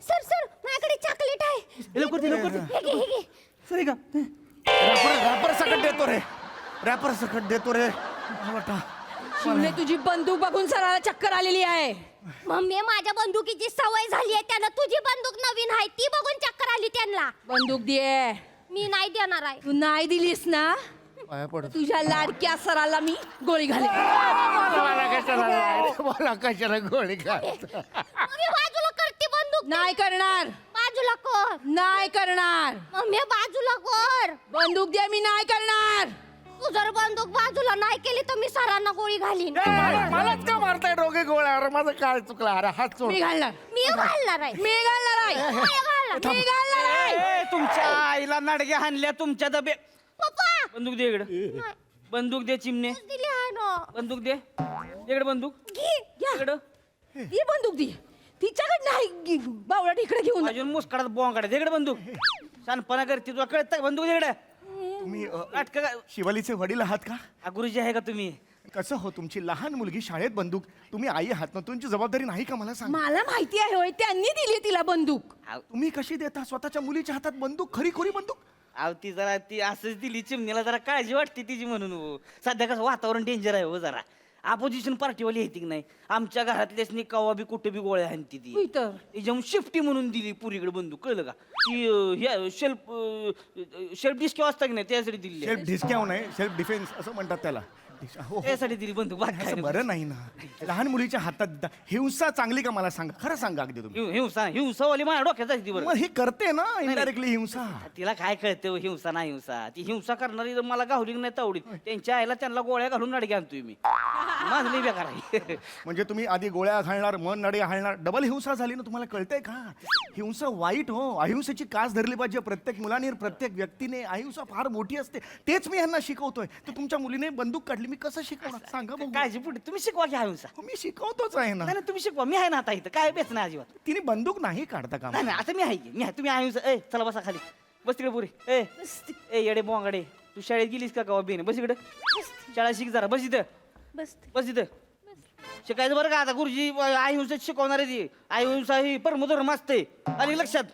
सर सर माझ्याकडे चॉकलेट आहे हे लवकर दे लवकर दे. हे घे हे घे सर हे का रॅपर सकट देतो रे रॅपर सकट देतो रे वाटा. शिवने तुझी बंदूक बघून सराला चक्कर आलेली आहे मम्मी माझ्या बंदुकीची सवय झाली आहे त्यानं तुझी बंदूक नवीन आहे ती बघून चक्कर आली त्यांना बंदूक दे मी नाही देणार आहे तू नाही दिलीस ना पाया पडतो तुझ्या लाडक्या सराला मी गोळी घाले मला कशाला गोळी घाल मम्मी बाजूला करते बंदूक नाही करणार बाजूला कर नाही करणार मम्मी बाजूला कर बंदूक दे मी नाही करणार तू जर बंदूक बाजूला नाही केली तर मी सरांना गोळी घालीन मलाच का मारताय डोके गोळ्या अरे माझं काय चुकलं अरे हात सोड मी घालणार मी घालणार आहे मी घालणार आहे मी घालणार. मी घालणार आहे तुमच्या आईला नडग्या हाणल्या तुमच्या डबे पप्पा बंदूक दे इकडं बंदूक दे चिमणे दिली आहे ना बंदूक दे इकडे बंदूक घे इकडं ती बंदूक दी तिच्याकडे नाही बावळट इकडे घेऊन जा. अजून मुस्कडात बॉंग काढा इकडे बंदूक शानपणा करते तुला कळत बंदूक इकडे तुम्ही नाटक शिवालीचे वडील आहात का गुरुजी आहे का तुम्ही कसं हो तुमची लहान मुलगी शाळेत बंदूक तुम्ही आई आहात ना तुमची जबाबदारी नाही का मला सांग मला माहिती आहे होय त्यांनी दिली तिला बंदूक तुम्ही कशी देता स्वतःच्या मुलीच्या हातात बंदूक खरी खोरी बंदूक अहो ती जरा ती असंच दिली चिमणीला जरा काळजी वाटते तिची म्हणून हो सध्या कसं वातावरण डेंजर आहे हो जरा अपोजिशन पार्टीवाली येते की नाही आमच्या घरातल्याच कवा बी कुठे बी गोळ्या आणती ती होय तर. त्याच्यामुळे शिफ्टी म्हणून दिली पुरीकडे बंदूक कळलं का ती शेल्फ डिस्क असता की नाही त्यासाठी दिली सेल्फ डिस्काउंट आहे सेल्फ डिफेन्स असं म्हणतात त्याला हो, हो. त्यासाठी दिली बंदूक बाकी काय असं नाही. बरं नाही ना लहान मुलीच्या हातात देता. हिंसा चांगली का मला सांगा खरं सांगा अगदी तुम्ही हिंसावाली माझ्या डोक्यात जायची बरं मग ही करते ना इनडायरेक्टली हिंसा तिला काय कळते हो, हिंसा नाही हिंसा ती हिंसा करणारी जर मला गावली नाही तावडीत त्यांच्या आईला त्यांना गोळ्या घालून नडगे आणतोय मी माझं लई बेकार आहे. म्हणजे तुम्ही आधी गोळ्या घालणार मन नडे घालणार, डबल हिंसा झाली ना. तुम्हाला कळतंय का? हिंसा वाईट हो. अहिंसेची कास धरली पाहिजे प्रत्येक मुलाने, प्रत्येक व्यक्तीने. अहिंसा फार मोठी असते. तेच मी ह्यांना शिकवतोय. तर तुमच्या मुलीने बंदूक काढली, मी कसं शिकवणार सांगा बघू. काळजी पुढे तुम्ही शिकवा की अहिंसा. हो, मी शिकवतोच आहे ना. नाही नाही, तुम्ही शिकवा. मी आहे ना आता इथं. काय बेच नाही अजिबात. तिने बंदूक नाही काढता का? नाही नाही, आता मी आहे की. मी आहे. तुम्ही अहिंसा. ए चला बसा खाली. बस तिकडे पुरे. ए येडे बोंगाडे, तू शाळेत गेलीस का गावा बेने? बस इकडे. शाळा शिक जरा. बस इथं. बस इथं. शिकायचं बरं का आता. गुरुजी अहिंसा शिकवणार आहे ती. अहिंसा ही परमधर्म असते. आली लक्षात?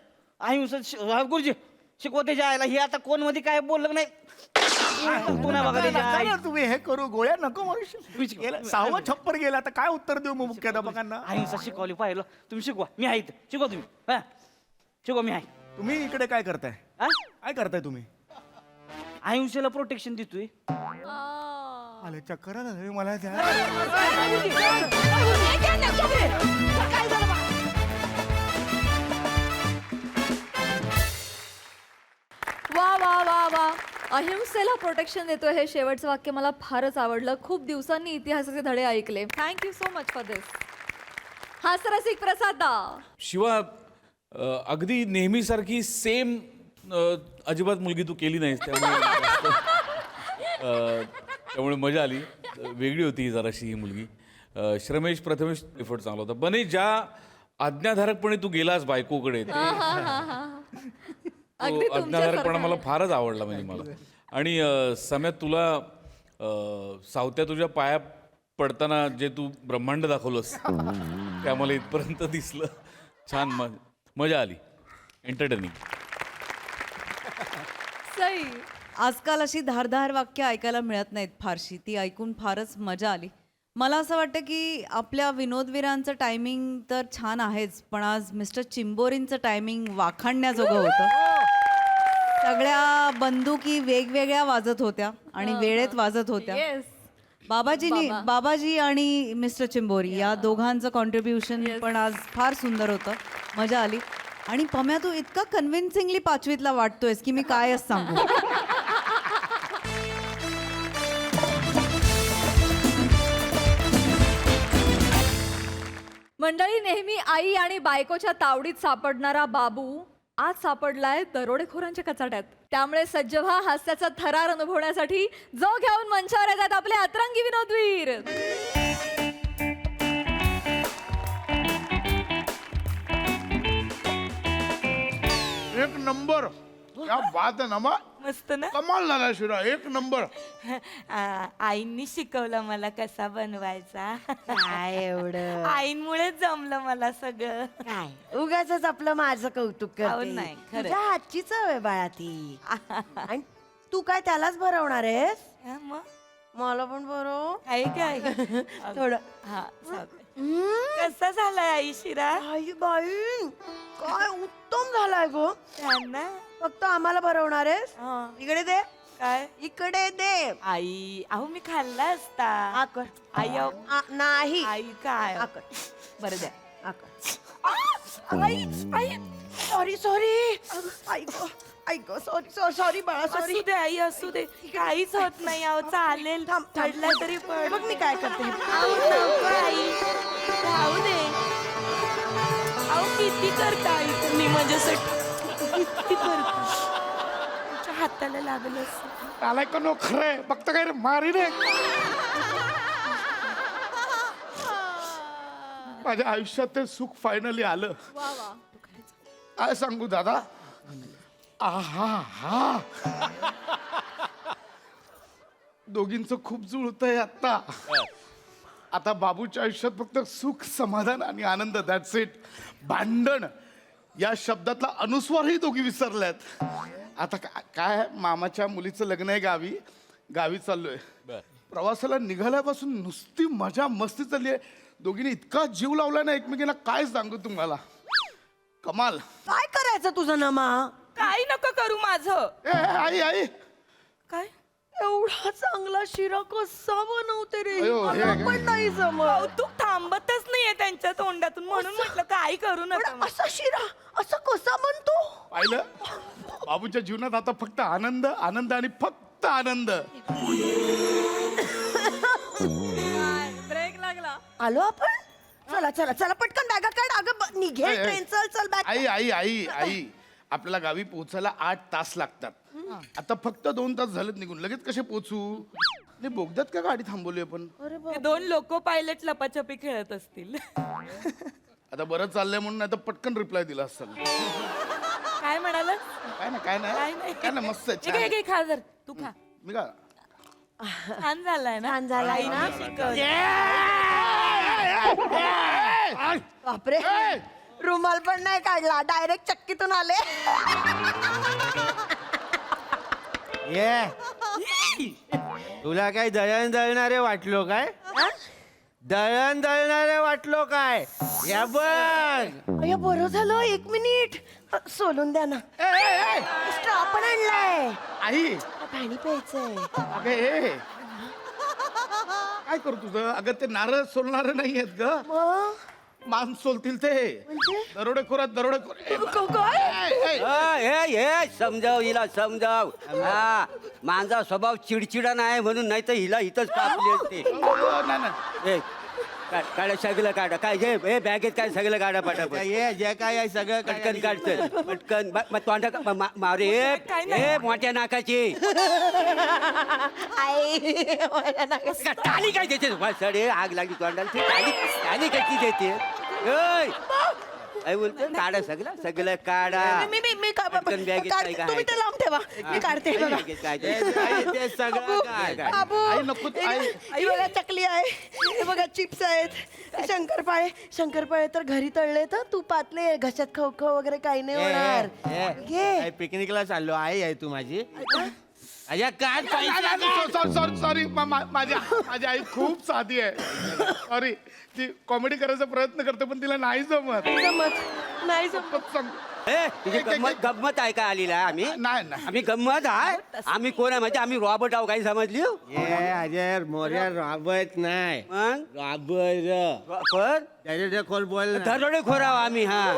अहिंसा गुरुजी शिकवा त्याच्या आईला. हे आता कोण मध्ये काय बोललं नाही पुन्हा बघा त्याच्या आई. नका ना तुम्ही हे करू. गोळ्या नको मारू. शिकवा. गेला, 6वं छप्पर गेला. आता काय उत्तर देऊ मग मुख्याध्यापकांना? अहिंसा शिकवली पाहिलं. तुम्ही शिकवा. मी आहे इथं. शिकवा तुम्ही. हा शिकवा. मी आहे. तुम्ही इकडे काय करताय? हा काय करताय तुम्ही? अहिंसेला प्रोटेक्शन देतोय. आले चक्कर आलं रे मला त्या. वा वा वा वा, अहिंसेला प्रोटेक्शन देतोय हे शेवटचं वाक्य मला फारच आवडलं. खूप दिवसांनी इतिहासाचे धडे ऐकले. थँक्यू सो मच फॉर दिस. हास्यरसिक प्रसादा. शिवा, अगदी नेहमीसारखी सेम अजिबात मुलगी तू केली नाहीस, त्यामुळे मजा आली. वेगळी होती ही जराशी ही मुलगी. श्रमेश प्रथमेश एफर्ट चांगला होता. बने ज्या आज्ञाधारकपणे तू गेलास बायकोकडे, तो आज्ञाधारकपणा मला फारच आवडला. म्हणजे मला आणि सम्यात तुला सावत्या तुझ्या पाया पडताना जे तू ब्रह्मांड दाखवलंस ते आम्हाला इथपर्यंत दिसलं. छान मजा आली. एंटरटेनिंग. सई. आजकाल अशी धारधार वाक्य ऐकायला मिळत नाहीत फारशी. ती ऐकून फारच मजा आली. मला असं वाटतं की आपल्या विनोदवीरांचं टायमिंग तर छान आहेच, पण आज मिस्टर चिंबोरींचं टायमिंग वाखाणण्याजोगं होतं. सगळ्या बंदुकी वेगवेगळ्या वाजत होत्या आणि वेळेत वाजत होत्या. येस. बाबाजी आणि मिस्टर चिंबोरी या दोघांचं कॉन्ट्रीब्युशन पण आज फार सुंदर होतं. मजा आली. आणि पम्या, तू इतका कन्व्हिन्सिंगली 5वीतला वाटतोयस की मी कायच सांगू. मंडळी, नेहमी आई आणि बायकोच्या तावडीत सापडणारा बाबू आज सापडलाय दरोडेखोरांच्या कचाट्यात. त्यामुळे सज्ज व्हा हास्याचा थरार अनुभवण्यासाठी. जो घेऊन मंचावर येतात आपले अतरंगी विनोदवीर. एक नंबर. क्या बात है नमा. मस्त ना. कमाल झाला शिरा. एक नंबर. आईंनी शिकवलं मला कसा बनवायचा. काय एवढं आईंमुळेच जमलं मला सगळं. काय उगाच आपलं माझं कौतुक अहो, करते. नाही, खरंच. तुझ्या हातची चव आहे बाळा ती. आणि तू काय त्यालाच भरवणार आहेस? हा, मग मला पण भरव. आहे काय थोडं. हा कसा झालाय आई शिरा. आई बाई काय उत्तम झालाय गो. छान ना. फक्त आम्हाला भरवणार आहेस? हा. इकडे दे. काय इकडे दे. आई अहो मी खाल्ला असता. आकर. आई अहो, नाही आई काय आकर. बरं द्या. आकर. आई आई सॉरी सॉरी. ऐक सॉरी सॉरी बाळा सॉरी. असू दे आई असू दे. काहीच होत नाही अहो. चालेल. पडलं तरी हे बघ मी काय करते. अहो नको आई. राहू दे. अहो किती करता आई तुम्ही माझ्यासाठी. किती करता. तुमच्या हाताला लागलं असं. आलाय का नो खरंय. फक्त काय रे मारी रे. माझ्या आयुष्यात ते सुख फायनली आलं. काय सांगू दादा. आहा हा. दोघींचं खूप जुळतंय आता. आता बाबूच्या आयुष्यात फक्त सुख समाधान आणि आनंद. That's it. भांडण या शब्दातला अनुस्वारही दोघी विसरल्यात. आता काय मामाच्या मुलीचं लग्न आहे गावी. गावी चाललोय. प्रवासाला निघाल्यापासून नुसती मजा मस्ती चालली आहे. दोघींनी इतका जीव लावला ना एकमेकींना काय सांगू तुम्हाला. कमाल. काय करायचं तुझं नमा. काही नको करू माझं. ए आई आई. काय एवढा चांगला शिरा कसा बनवते रे. अयो, हे मला काय? पण नाही जमत. कौतुक थांबतच नाहीये त्यांच्या तोंडातून. म्हणून म्हटलं काही करू नका. पण असा शिरा असा कसा बनतो. पाहिलं. बाबूच्या जीवनात आता फक्त आनंद आनंद आणि फक्त आनंद. आलो आपण चला चला चला पटकन बॅगा काढ अगं निघेल ए, ट्रेन चल चल बॅग आई आई आई आई आपल्याला गावी पोहोचायला 8 तास लागतात आता फक्त 2 तास झालेत निघून लगेच कसे पोहोचू नाही बोगद्यात का गाडी थांबवली आपण ते 2 लोको पायलट लपाछपी खेळत असतील. आता बरं चाललंय म्हणून आता पटकन रिप्लाय दिला असतं काय म्हणाला? काय काय नाही नाही. काय ना मस्त आहे, छान घे आहे. घे खा जर तू खा. मी का छान झालाय ना? छान झालाय ना? आईने शिकवलं. बापरे रुमाल पण नाही काढला डायरेक्ट चक्कीतून आले ये तुला काय दळण दळणारे वाटलो काय दळण दळणारे वाटलो काय या बघ अय्या बरं झालं 1 मिनिट सोलून द्या ना स्ट्रॉ पण आणलाय आई पाणी प्यायचंय अगं ए काय करू तुझं अगं ते नारळ सोलणार नाही आहेत ग मग मान सोलतील ते म्हणजे? दरोडेखोरात दरोडेखोर ए, काय समजाव हिला समजाव हा माझा स्वभाव चिडचिडा नाही म्हणून नाही तर हिला इथंच कापली असते नाही नाही काढा सगळं काढा काय घे हे बॅगेत काय सगळं काढा पटापट ये जे काय आहे सगळं पटकन काढतं पटकन तोंडा मारे हे मोठ्या नाकाची आई मला नका टाली काय देते सडे आग लागली तोंडाला ती टाली टाली कशी देते काय बोलतो काढा सगळं काढा मी पटकन बॅगेत काय काय तुम्ही ते लांब ठेवा मी काढते बघा काय ते सगळं काय बाबू आई, नको, आई. ही बघा चकली आहे हे बघा चिप्स आहेत शंकरपाळे तर घरी तळले तर तुपातले घशात खवखव वगैरे काही नाही होणार घे पिकनिकला चाललो आहे तू माझी अजा काय सॉरी माझी आई खूप साधी आहे सॉरी ती कॉमेडी करायचा प्रयत्न करते पण तिला नाही जमत नाही जमत पण सांग. तुझी गंमत आहे का आलेला आम्ही नाही नाही आम्ही गंमत आहे आम्ही कोण आहे म्हणजे आम्ही रॉबर्ट आहो काही समजली अजय मोर्या रॉबर्ट नाही मग रॉबर्ट कोण बोल दरोडे खोराव आम्ही हा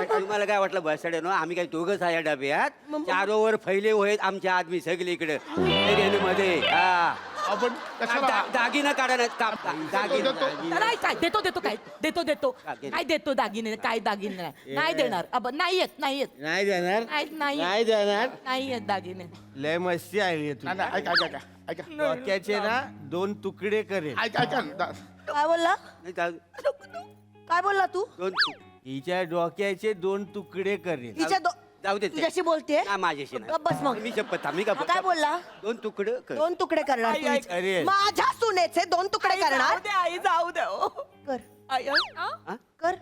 तुम्हाला काय वाटलं बसडे नो आम्ही काही दोघंच आहे या डब्यात 4 ओव्हर फैले होत आमच्या आदमी सगळे इकडे मध्ये हा आपण कशाला दागिना काढा दागिना नाही काय देतो काय देतो दागिने काय दागिने नाही देणार अब नाही येत नाही देणार नाही येत दागिने लय मस्ती आली नाही, नाही, ऐका डोक्याचे ना 2 तुकडे करेल ऐका काय बोलला काय बोलला तू हिच्या डोक्याचे 2 तुकडे करेल हिच्या जाऊ दे तुझ्याशी बोलते माझ्याशी नाही. बस मग मी शपथ आम्ही का काय बोलला 2 तुकडे कर 2 तुकडे करणार तू हिचे. अरे. माझ्या सुनेचे 2 तुकडे करणार आई जाऊ दे कर कर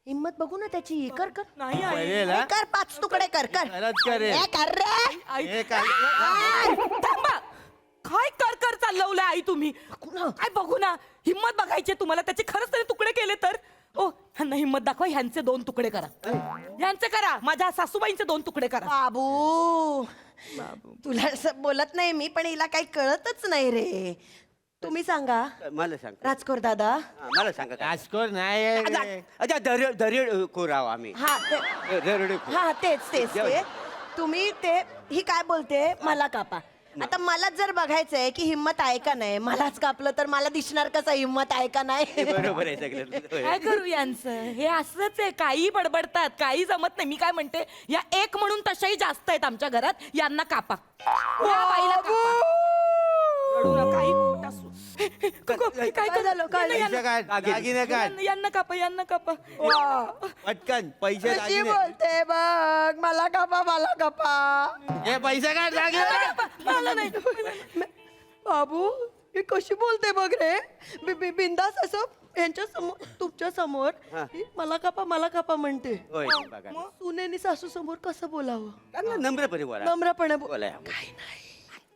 हिम्मत बघू ना त्याची कर कर नाही आई करेल हा? कर 5 तुकडे कर कर खरंच करेल ए, कर रे हे काय थांबा काय कर चालवलंय आई तुम्ही काय बघू ना हिम्मत बघायची तुम्हाला त्याचे खरंच त्याने तुकडे केले तर ओ ह्यांना हिम्मत दाखवा ह्यांचे 2 तुकडे करा ह्यांचे करा माझ्या सासूबाईंचे 2 तुकडे करा बाबू तुला असं बोलत नाही मी पण हिला काही कळतच नाही रे तुम्ही सांगा मला सांग राजकोर दादा मला सांगा राजकोर नाही अच्छा दरेड खोराव आम्ही हा दरेड हा तेच ते तुम्ही ते ही काय बोलते मला कापा आता मला जर बघायचंय की हिम्मत आहे का नाही मलाच कापलं तर मला दिसणार कसं हिम्मत आहे का नाही बरोबर आहे सगळं काय करू यांचं हे असंच आहे काही बडबडतात काही जमत नाही मी काय म्हणते या एक म्हणून तशाही जास्त आहेत आमच्या घरात यांना कापा या बाईला कापा रडू नका, काही खोट असू. काय झालं? काय दागिने काढ यांना कापा पटकन पैसे कशी बोलते बघ मला कापा हे पैसे काढ दागिने मला नाही बाबू ही कशी बोलते बघ रे बिंदास असं यांच्या समोर तुमच्या समोर ही मला कापा म्हणते होय बघा मग सुनेनी सासू समोर कसं बोलावं नम्रपणे बोला नम्रपणे बोला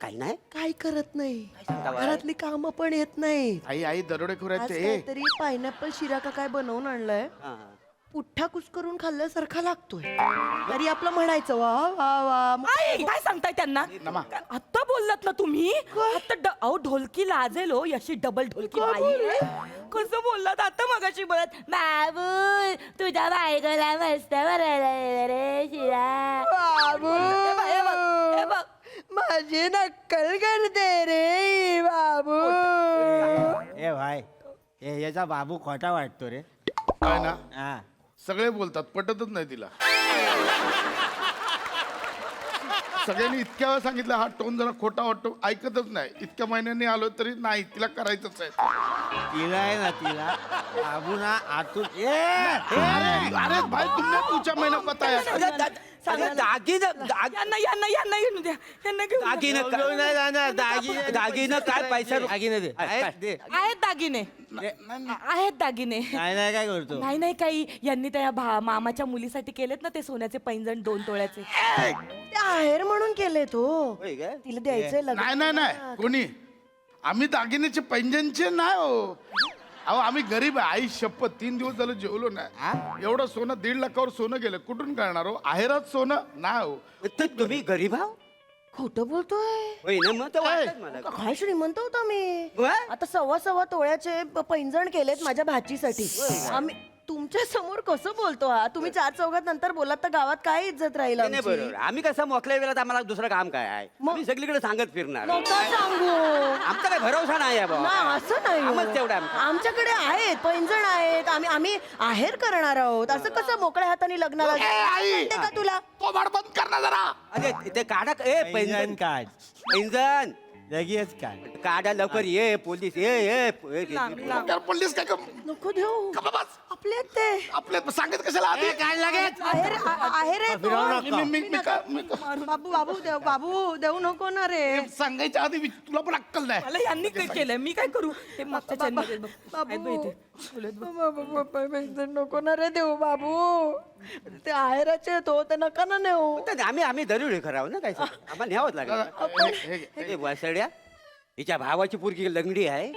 काही नाही काय करत नाही घरातली कामं पण येत नाही आई दरोडेखोर आहेत आज ते काहीतरी पायनॅपल शिरा का काय बनवून आणलाय पुठ्ठा कुस्करून खाल्ल्यासारखा लागतोय तरी आपलं म्हणायचं वा वा वा आई, काय सांगताय त्यांना आता बोललात ना तुम्ही आता अहो ढोलकी लाजेल हो अशी डबल ढोलकी बाई आहे. कसं बोललात आता मगाशी बोलत बाबू तुझ्या बायकोला मस्त बरं रे शिरा बाबू हे बघ माझी नक्कल करते रे बाबू ए भाई याचा बाबू खोटा वाटतो रे. काय ना हा. सगळे बोलतात पटतच नाही तिला. सगळ्यांनी इतक्या वेळा सांगितलं हा टोन जरा खोटा वाटतो, ऐकतच नाही. इतक्या महिन्यांनी आलो तरी नाही, तिला करायचंच आहे. तिला आहे ना तिला बाबू ना आतून अरे भाई तुमने पूछा मैंने बताया. यांना यांना यांना घेऊन द्या, यांना घेऊन द्या. दागिनं काय पैसा दागिने दे आहेत दागिने आहेत दागिने. काय नाही काय करतो नाही नाही काही यांनी त्या मामाच्या मुलीसाठी केलेत ना ते सोन्याचे पैंजण 2 तोळ्याचे. ते आहेर म्हणून केले तो. तिला द्यायचंय लग्न. नाही नाही नाही कोणी आम्ही दागिन्याचे पैंजनचे नाही हो. अहो आम्ही गरीब आहे. आई शपथ 3 दिवस झालं जेवलो नाही. एवढं सोनं 1.5 लाखावर सोनं गेलं, कुठून करणार हो? आहेरात सोनं नाही हो. तुम्ही गरीब आहो खोटं बोलतोय. होय ना मग तर वाटतंच मला. काय श्रीमंत होता मी. वा? आता 1.25 तोळ्याचे पैंजण केलेत माझ्या भाचीसाठी. आम्ही तुमच्या समोर कसं बोलतो हा? तुम्ही 4 चौघात नंतर बोलात तर गावात काय इज्जत राहील नाही आमची? बरोबर. आम्ही कसं मोकळ्या वेळात आम्हाला दुसरं काम काय आहे? आम्ही सगळीकडे सांगत फिरणार. नका सांगू. आमचा काय भरोसा नाही आहे ना बाबा. असं नाही कामच हो. तेवढं आमचं. आमच्याकडे आहेत पैंजण आहेत. आम्ही आहेर करणार आहोत. असं कसं मोकळ्या हाताने लग्नाला आई! म्हणते का तुला? तो भाड बंद कर ना जरा. अरे ते काढा पैंजण काढ पैंजण लगेच काढ. काढा लवकर ये पोलीस ये डोक्यावर पडलीस काय का? नको देऊ. का बाबाच? आपले ते आपले सांगत कशाला आधी? काय लगेच आहेर आहे तो. बाबू देऊ देऊ नको ना रे. सांगायच्या आधी तुला पण अक्कल नाही. मला यांनी काय केलंय मी काय करू? हे मागच्या चॅनलमध्ये बघ. आहेत बघ इथे. पैंजण नको ना रे देऊ बाबू. ते आहेराचे तो ते नका ना नेऊ. आम्ही दरुडे करावं ना काय आम्हाला न्यावंच लागेल. वासड्या हिच्या भावाची पोरगी लंगडी आहे.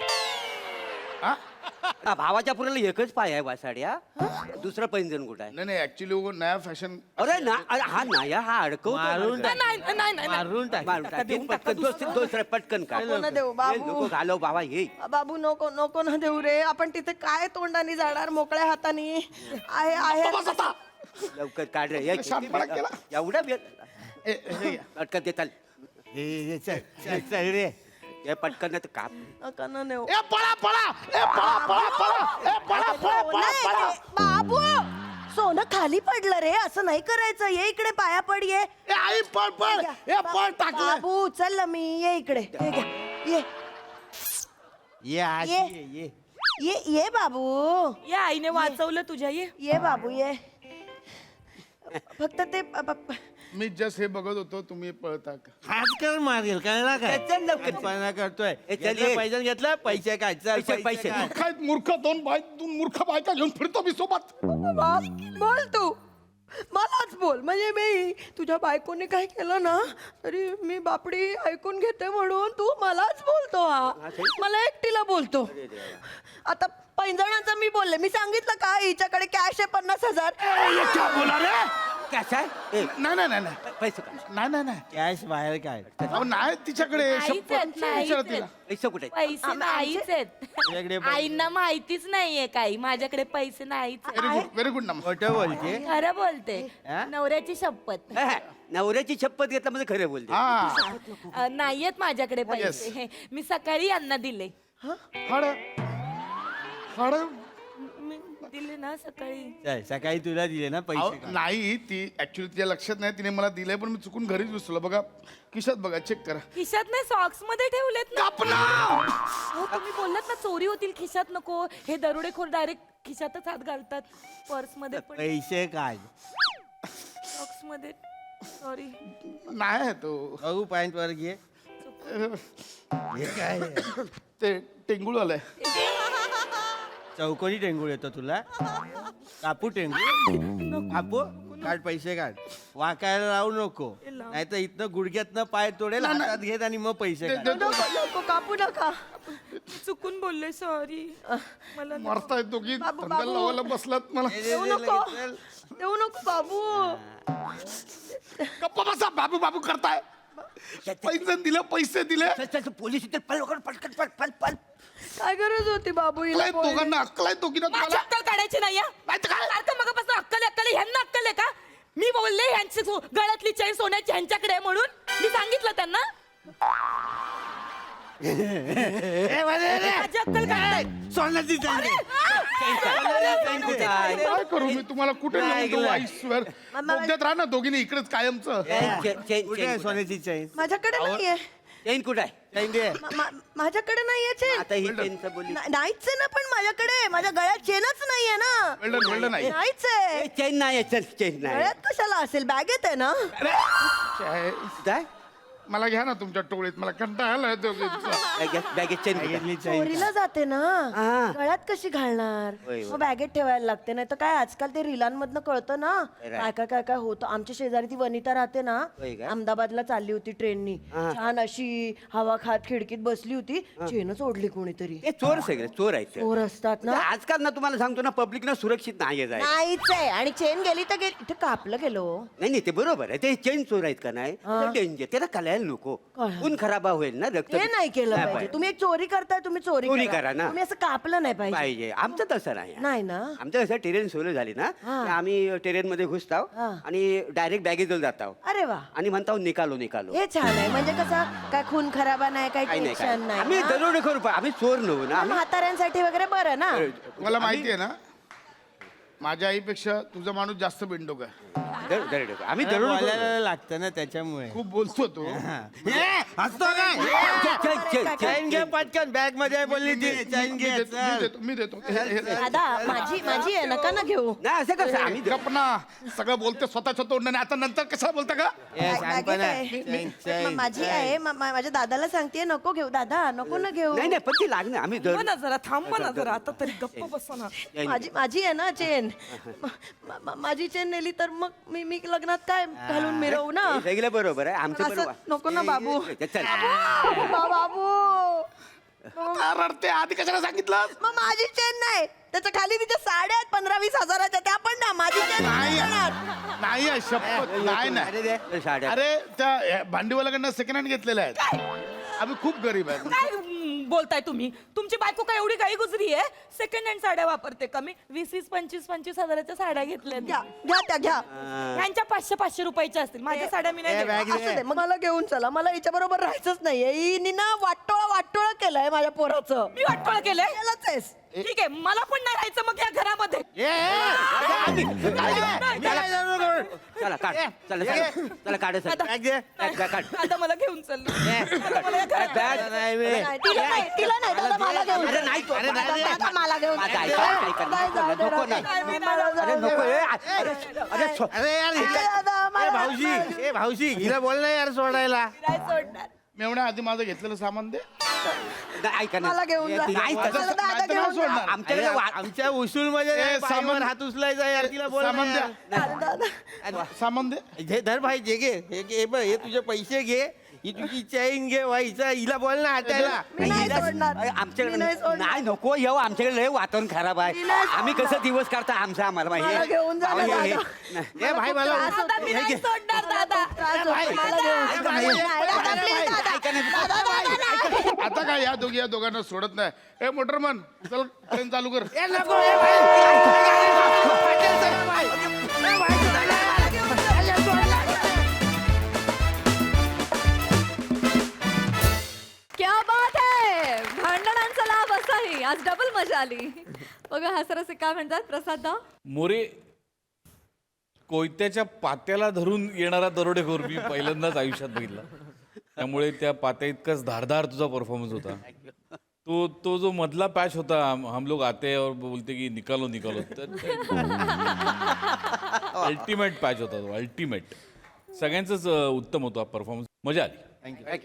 हा? भावाच्या पुराला एकच पाय आहे वासाड्या. दुसरं पैंजण कुठं आहे? नाही नाही ऍक्च्युली वो नया फॅशन. अरे ना अरे हा नाया हा अडकवतो मारून टाक. नाही नाही नाही नाही. मारून टाक. मारून टाक. पटकन दुसरं पटकन का नको ना देऊ बाबू. नको घालव बाबा ये. बाबू नको नको ना देऊ रे. आपण तिथे काय तोंडाने जाणार मोकळ्या हाताने. आहे बस आता. लवकर काढ रे शांतपणा केला. एवढा वेळ हे घ्या. पटकन ते चाल चल रे हे पटकन नाही तर काप. नका ना नेऊ. ए पळा पळा ए पळा पळा पळा ए पळा पळा पळा पळा. बाबू सोनं खाली पडलं रे. असं नाही करायचं. ये इकडे पाया पड. ये ए आई पळ पळ ए पळ टाकलं. बाबू उचललं मी. ये इकडे. हे घ्या. ये ये आज ये. ये ये बाबू. या आईने वाचवलं तुझ्या. ये बाबू ये. फक्त ते मी जस्ट हे बघत होतो तुम्ही पळता का. हात कर मारेल कळला काय चल लवकर. पणा करतोय ए, चल घेतलं ये. पैसे घेतलं पैसे काय चल पैसे. काढ. काय मूर्ख दोन मूर्ख बायका घेऊन फिरतो मी सोबत. बोल तू. मलाच बोल. म्हणजे मी तुझ्या बायकोने काय केलं ना तरी मी बापडी ऐकून घेते म्हणून तू मलाच बोलतो. हा मला एकटीला बोलतो. आता पैंजणाचं मी बोलले. मी सांगितलं का हिच्याकडे कॅश आहे 50,000. ये क्या बोला रे. कॅश आहे नाही नाही नाही नाही पैसे काढ. नाही नाही नाही. कॅश बाहेर काढ. अहो नाही तिच्याकडे शपथ. विचारा तिला. पैसे कुठे आहेत? पैसे नाहीच आहेत. तुझ्याकडे आईंना माहितीच नाहीये काही. माझ्याकडे पैसे नाहीच आहेत. Very good number. खोटं बोलते खरं बोलते. हा? नवऱ्याची शपथ. नवऱ्याची शपथ घेतला म्हणजे खरं बोलते. हा नाहीयेत माझ्याकडे पैसे. मी सकाळी यांना दिले. हाड हाड. मी दिले ना सकाळी. चल सकाळी तुला दिले ना अहो, पैसे काढ. नाही ती ऍक्च्युली तिच्या लक्षात नाही. तिने मला दिलंय पण मी चुकून घरीच विसरलो. बघा खिशात बघा चेक करा. खिशात नाही सॉक्स मध्ये ठेवलेत ना. कापला. हो तुम्ही बोललात ना चोरी होतील खिशात नको. हे दरोडेखोर डायरेक्ट खिशातच हात घालतात. पर्स मध्ये पण पैसे काढ. सॉक्स मध्ये. सॉरी. नाही आहे तो. बघू पॅन्ट वर घे. हे काय आहे? ते टेंगुळ आलंय. चौकोनी टेंगूळ येतो तुला. कापू टेंगूळ कापू काढ पैसे काढ. वाकायला लावू नको नाही तर इथनं गुडघ्यातनं पाय तोडेल. हातात घेत आणि मग पैसे काढ. नको कापू नका. चुकून बोलले सॉरी. मला मारतायत दोघी. बाबू, धंद्याला बाबू. लावायला बसलात मला. देऊ नको. देऊ नको बाबू. गप्पा बसा. बाबू बाबू करताय. पैसे दिले पैसे दिले. पोलीस इथे पळ लवकर पटकन पळ पळ पळ. काय गरज होती बाबू हिला अक्कल आहे दोघांना. अक्कल आहे दोघींना माझी तुम्हाला. अक्कल काढायची नाही. नाही तर काय? सारखं मगापासून अक्कल अक्कल ह्यांना अक्कल आहे का? मी बोलले ह्यांची गळ्यातली चैन सोन्याची ह्यांच्याकडे आहे म्हणून. मी सांगितलं त्यांना. सोन्याची काय करू मी तुम्हाला कुठे नेऊ I swear. बोगद्यात राहा ना दोघींनी इकडेच कायमचं. कुठे आहे सोन्याची चैन माझ्याकडे नाहीये चैन कुठे आहे चैन दे माझ्याकडे नाहीये चेन आता ही चैनचं बोली नाहीच आहे ना पण माझ्याकडे माझ्या गळ्यात चेनच नाहीये ना वेल्डन नाही. नाहीच आहे चैन नाही चल चैन नाही गळ्यात कशाला असेल बॅगेत आहे ना काय मला घ्या ना तुमच्या टोळीत मला कंटाळा आलाय दोघींचा. बॅगेत चैन चोरीला जाते ना हा. गळ्यात कशी घालणार होय, होय. मग बॅगेत ठेवायला लागते नाही तर काय आजकाल ते रिलांमधनं कळतं ना Right. काय काय काय काय होतं आमच्या शेजारी ती वनिता राहते ना होय का? अहमदाबादला चालली होती ट्रेननी छान अशी हवा खात खिडकीत बसली होती चेनच ओढली कोणीतरी ते चोर सगळे चोर आहेत चोर असतात ना आजकाल ना तुम्हाला सांगतो ना पब्लिक ना सुरक्षित नाही आहे नाहीच आहे आणि चेन गेली तर गेली इथे कापलं गेलो नाही नाही ते बरोबर आहे ते चेन चोर आहेत का नाही डेंजर त्याला कळायला नको कळायला. खून खराबा होईल ना रक्त हे नाही केलं नाही पाहिजे तुम्ही एक चोरी करताय तुम्ही चोरी चोरी करा ना. तुम्ही असं कापलं नाही पाहिजे पाहिजे आमचं तसं नाही नाही ना आमचं कसं ट्रेन सुरू झाली ना हा. की आम्ही ट्रेन मध्ये घुसताव हा. आणि डायरेक्ट बॅगेजवर जाताव अरे वा आणि म्हणताव निकालो निकालो हे छान आहे म्हणजे कसं काय खून खराबा नाही काही काही नाही काय टेन्शन नाही आम्ही ना? दरोडेखोर आम्ही चोर नव्हतो ना आम्ही म्हाताऱ्यांसाठी वगैरे बरं ना मला माहिती आहे ना माझ्या आईपेक्षा तुझा माणूस जास्त बिंडोक आहे. दरोडेखोर आम्ही दरोडेखोर लागतं ना त्याच्यामुळे खूप बोलतो तो. हसतो काय चैन घे पटकन बॅग मध्ये बोलली ती चैन मी घे देतो, मी देतो, मी देतो. दादा माझी आहे नका ना घेऊ नाही असं कसं आम्ही गप ना सगळं बोलते स्वतःच्या तोंडाने आता नंतर कसं बोलता का बॅगेत आहे. माझी आहे माझ्या दादाला सांगते नको घेऊ दादा नको ना घेऊ नाही नाही पण ती लागणार आम्ही दर ना जरा थांब ना जरा आता तरी गप्प बसा ना माझी आहे ना चेन माझी चेन नेली तर मग मी लग्नात काय घालून मिरवू ना सगळं बरोबर आहे आमचं असं बरोबर नको ना बाबू चल बाबू का रडते आधी कशाला सांगितलं मग माझी चेन नाही त्याच्या खाली तिच्या साड्या आहेत 15-20 हजाराच्या त्या पण ना माझी चेन नाही नाही. नाही आहे, शपथ नाही नाही अरे दे साड्या अरे त्या भांडीवाल्याकडनं सेकंड हँड घेतलेल्या आहेत आम्ही खूप गरीब आहे काय बोलताय तुम्ही तुमची बायको काय एवढी काही गुजरी आहे सेकंड हँड साड्या वापरते का मी 20-25 हजाराच्या साड्या घेतल्या घ्या त्या घ्या ह्यांच्या 500 रुपयाच्या असतील माझ्या साड्या मी नाही देणार. असू दे मग मला घेऊन चला मला हिच्या बरोबर राहायचंच नाहीये हिने ना वाटोळा केलाय माझ्या पोराचं मी वाटोळ केलंय केलंच आहेस ठीक आहे मला पण नाही राहायचं मग या घरामध्ये चला काढ चला चला काढ काढ आता मला घेऊन चालली आता मला या घरात नाही, तिला नाही दादा मला घेऊन अरे नाही तो दादा मला घेऊन माझं ऐका नको ना अरे नको अरे दादा भाऊजी भाऊजी हिला बोल ना यार सोडायला नाही सोडणार मेवण्या आधी माझं घेतलेलं सामान दे ऐका मला घेऊन जा. नाही मला तसं दादा नाहीतर घेऊन नाही जा. सोडणार. आमच्याकडे आमच्या उसूल मध्ये सामान- हात उचलायचा यार तिला बोल ना सामान यार. द्या सामान दे हे धर भाई जे घे हे बघ हे तुझे पैसे घे ही तुझी चैन घे हिचा हिला बोल ना हातायला मी नाही सोडणार. आमच्याकडे मी नाही सोडणार. नाही नको येऊ आमच्याकडे लय वातावरण खराब आहे मी नाही आम्ही कसं दिवस काढता आमचं आम्हाला मला माहिती घेऊन जा ना आहे. दादा. हे भाई मला आता मी नाही सोडणार दादा त्रास होतो, मला घेऊन जा. ऐका ना, नाही, दादा, please, दादा. ऐका ना. दादा, दादा, नाही. आता काय या दोघांना सोडत नाही ए मोटरमन चल ट्रेन चालू कर ए, नको ए, भाई. क्या बात आहे भांडणांचा लाभ असाही आज डबल मजा आली बघा हसरसे काय म्हणतात प्रसाद दा मोरे कोयत्याच्या पात्याला धरून येणारा दरोडेखोर मी पहिल्यांदाच आयुष्यात बघितला त्यामुळे त्या पात्या इतकाच धारदार तुझा परफॉर्मन्स होता तो जो मधला पॅच होता हम लोग आते हैं और बोलते की निकालो निकालो अल्टिमेट पॅच होता तो अल्टिमेट सगळ्यांचंच उत्तम होता परफॉर्मन्स मजा आली थँक्यू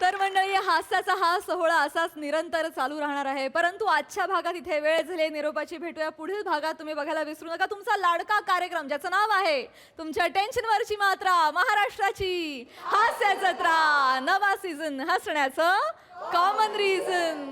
तर मंडळी हास्याचा हा सोहळा असाच निरंतर चालू राहणार आहे परंतु आजच्या भागात इथे वेळ झाली निरोपाची भेटूया पुढील भागात तुम्ही बघायला विसरू नका तुमचा लाडका कार्यक्रम ज्याचं नाव आहे तुमच्या टेन्शनवरची मात्रा महाराष्ट्राची हास्य जत्रा नवा सीझन हसण्याचं कॉमन रिझन